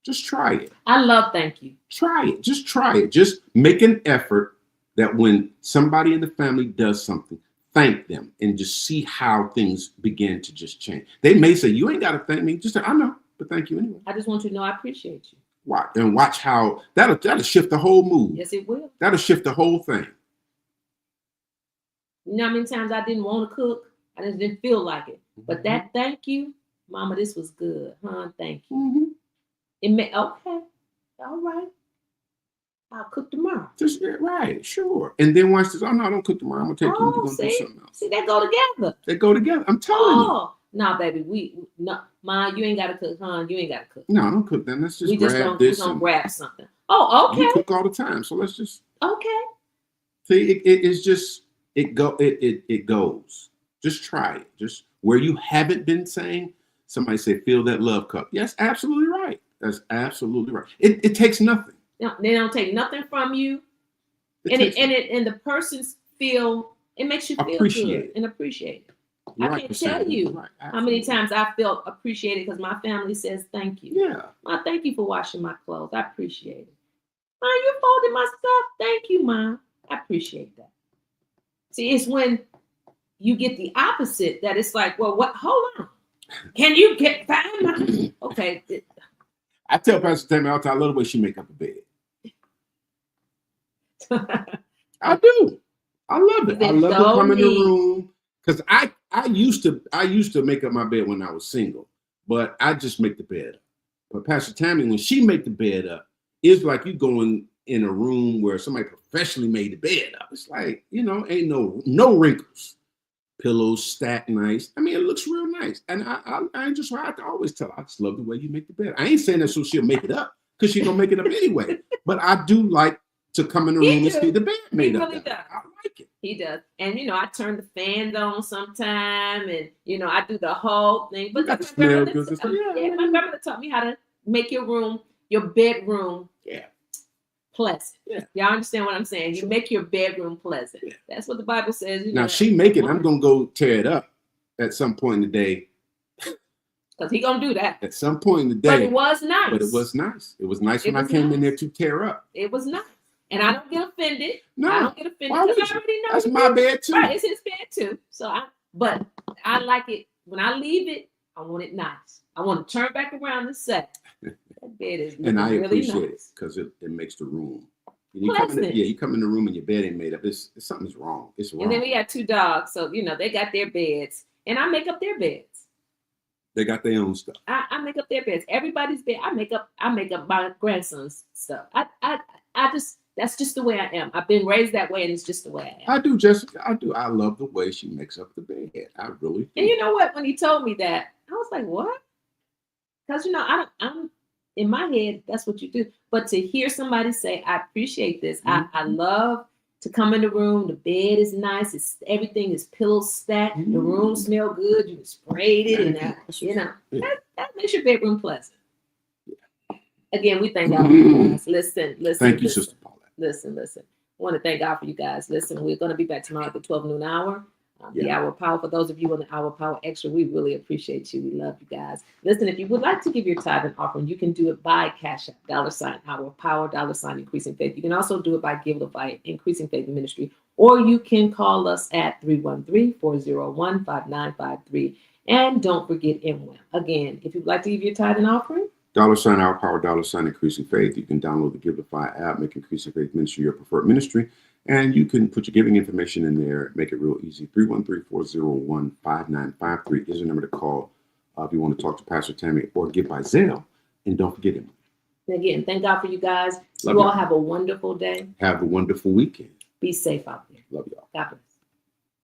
Just try it. I love thank you. Try it. Just try it. Just make an effort that when somebody in the family does something, thank them and just see how things begin to just change. They may say, you ain't got to thank me. Just say, I know, but thank you anyway. I just want you to know I appreciate you. Watch how that'll shift the whole mood. Yes, it will. That'll shift the whole thing. You know how many times I didn't want to cook? I just didn't feel like it. But that thank you, Mama, this was good. Huh? Thank you. It may, okay. All right. I'll cook tomorrow. Just right, sure. And then once this, oh no, I don't cook tomorrow. I'm gonna take you. We're gonna do something else. See, they go together. They go together. I'm telling you. No, baby, no, Ma, you ain't gotta cook, huh? You ain't gotta cook. No, I don't cook. Then let's just grab this. We gonna grab something. Oh, okay. You cook all the time, so let's just. Okay. See, it's just it goes. Just try it. Just where you haven't been saying. Somebody say, fill that love cup. Yes, absolutely right. That's absolutely right. It takes nothing. No, they don't take nothing from you, and the persons feel it makes you feel good and appreciate it. I can't tell you how many times I felt appreciated because my family says thank you. Yeah, Ma, thank you for washing my clothes. I appreciate it. Ma, you folded my stuff. Thank you, Ma. I appreciate that. See, it's when you get the opposite that it's like, well, what? Hold on. Can you get find my okay? I tell Pastor Tammy all the time, I love the way she make up a bed. I do. I love it. I love to come in the room because I used to make up my bed when I was single, but I just make the bed up. But Pastor Tammy, when she make the bed up, it's like you going in a room where somebody professionally made the bed up. It's like, ain't no wrinkles. Pillows stacked nice. I mean, it looks real nice. And I just I always tell her, I just love the way you make the bed. I ain't saying that so she'll make it up because she's gonna make it up anyway. But I do like to come in the room and see the bed made up. Really does. I like it. He does. And I turn the fans on sometime and I do the whole thing. But my grandmother taught me how to make your bedroom pleasant. Yeah. Y'all understand what I'm saying? You make your bedroom pleasant. Yeah. That's what the Bible says. Now she make it, I'm gonna go tear it up at some point in the day. Because he gonna do that. At some point in the day. But it was nice. It was nice when I came in there to tear up. It was nice. And I don't get offended. No. I don't get offended because I already know. That's my bed too. Right, it's his bed too. But I like it. When I leave it, I want it nice. I want to turn back around and say, that bed is and I really appreciate nice. it because it makes the room. You come in the room and your bed ain't made up. Something's wrong. It's wrong. And then we got 2 dogs, so they got their beds, and I make up their beds. They got their own stuff. I make up their beds. Everybody's bed. I make up my grandson's stuff. That's just the way I am. I've been raised that way, and it's just the way I am. I do, Jessica. I do. I love the way she makes up the bed. I really do. And you know what? When he told me that, I was like, what? Because I'm in my head, that's what you do. But to hear somebody say, I appreciate this. I love to come in the room. The bed is nice. Everything is pillow stacked. The room smell good. You sprayed it, and that makes your bedroom pleasant. Yeah. Again, we thank God for you guys. Listen. Thank you, Sister Paulette. Listen. I want to thank God for you guys. Listen, we're going to be back tomorrow at the 12 noon hour. The Hour of Power. For those of you on the Hour of Power Extra, we really appreciate you. We love you guys. Listen, if you would like to give your tithe and offering, you can do it by Cash App, $ Hour of Power, $ Increasing Faith. You can also do it by Givelify, Increasing Faith Ministry, or you can call us at 313-401-5953. And don't forget MWIM. Again, if you'd like to give your tithe and offering, $ Hour Power, $ Increasing Faith. You can download the Givelify app, make Increasing Faith Ministry your preferred ministry. And you can put your giving information in there, make it real easy. 313-401-5953 is the number to call if you want to talk to Pastor Tammy or give by Zelle. And don't forget him. Again, thank God for you guys. Love you all have a wonderful day. Have a wonderful weekend. Be safe out there. Love y'all. God bless.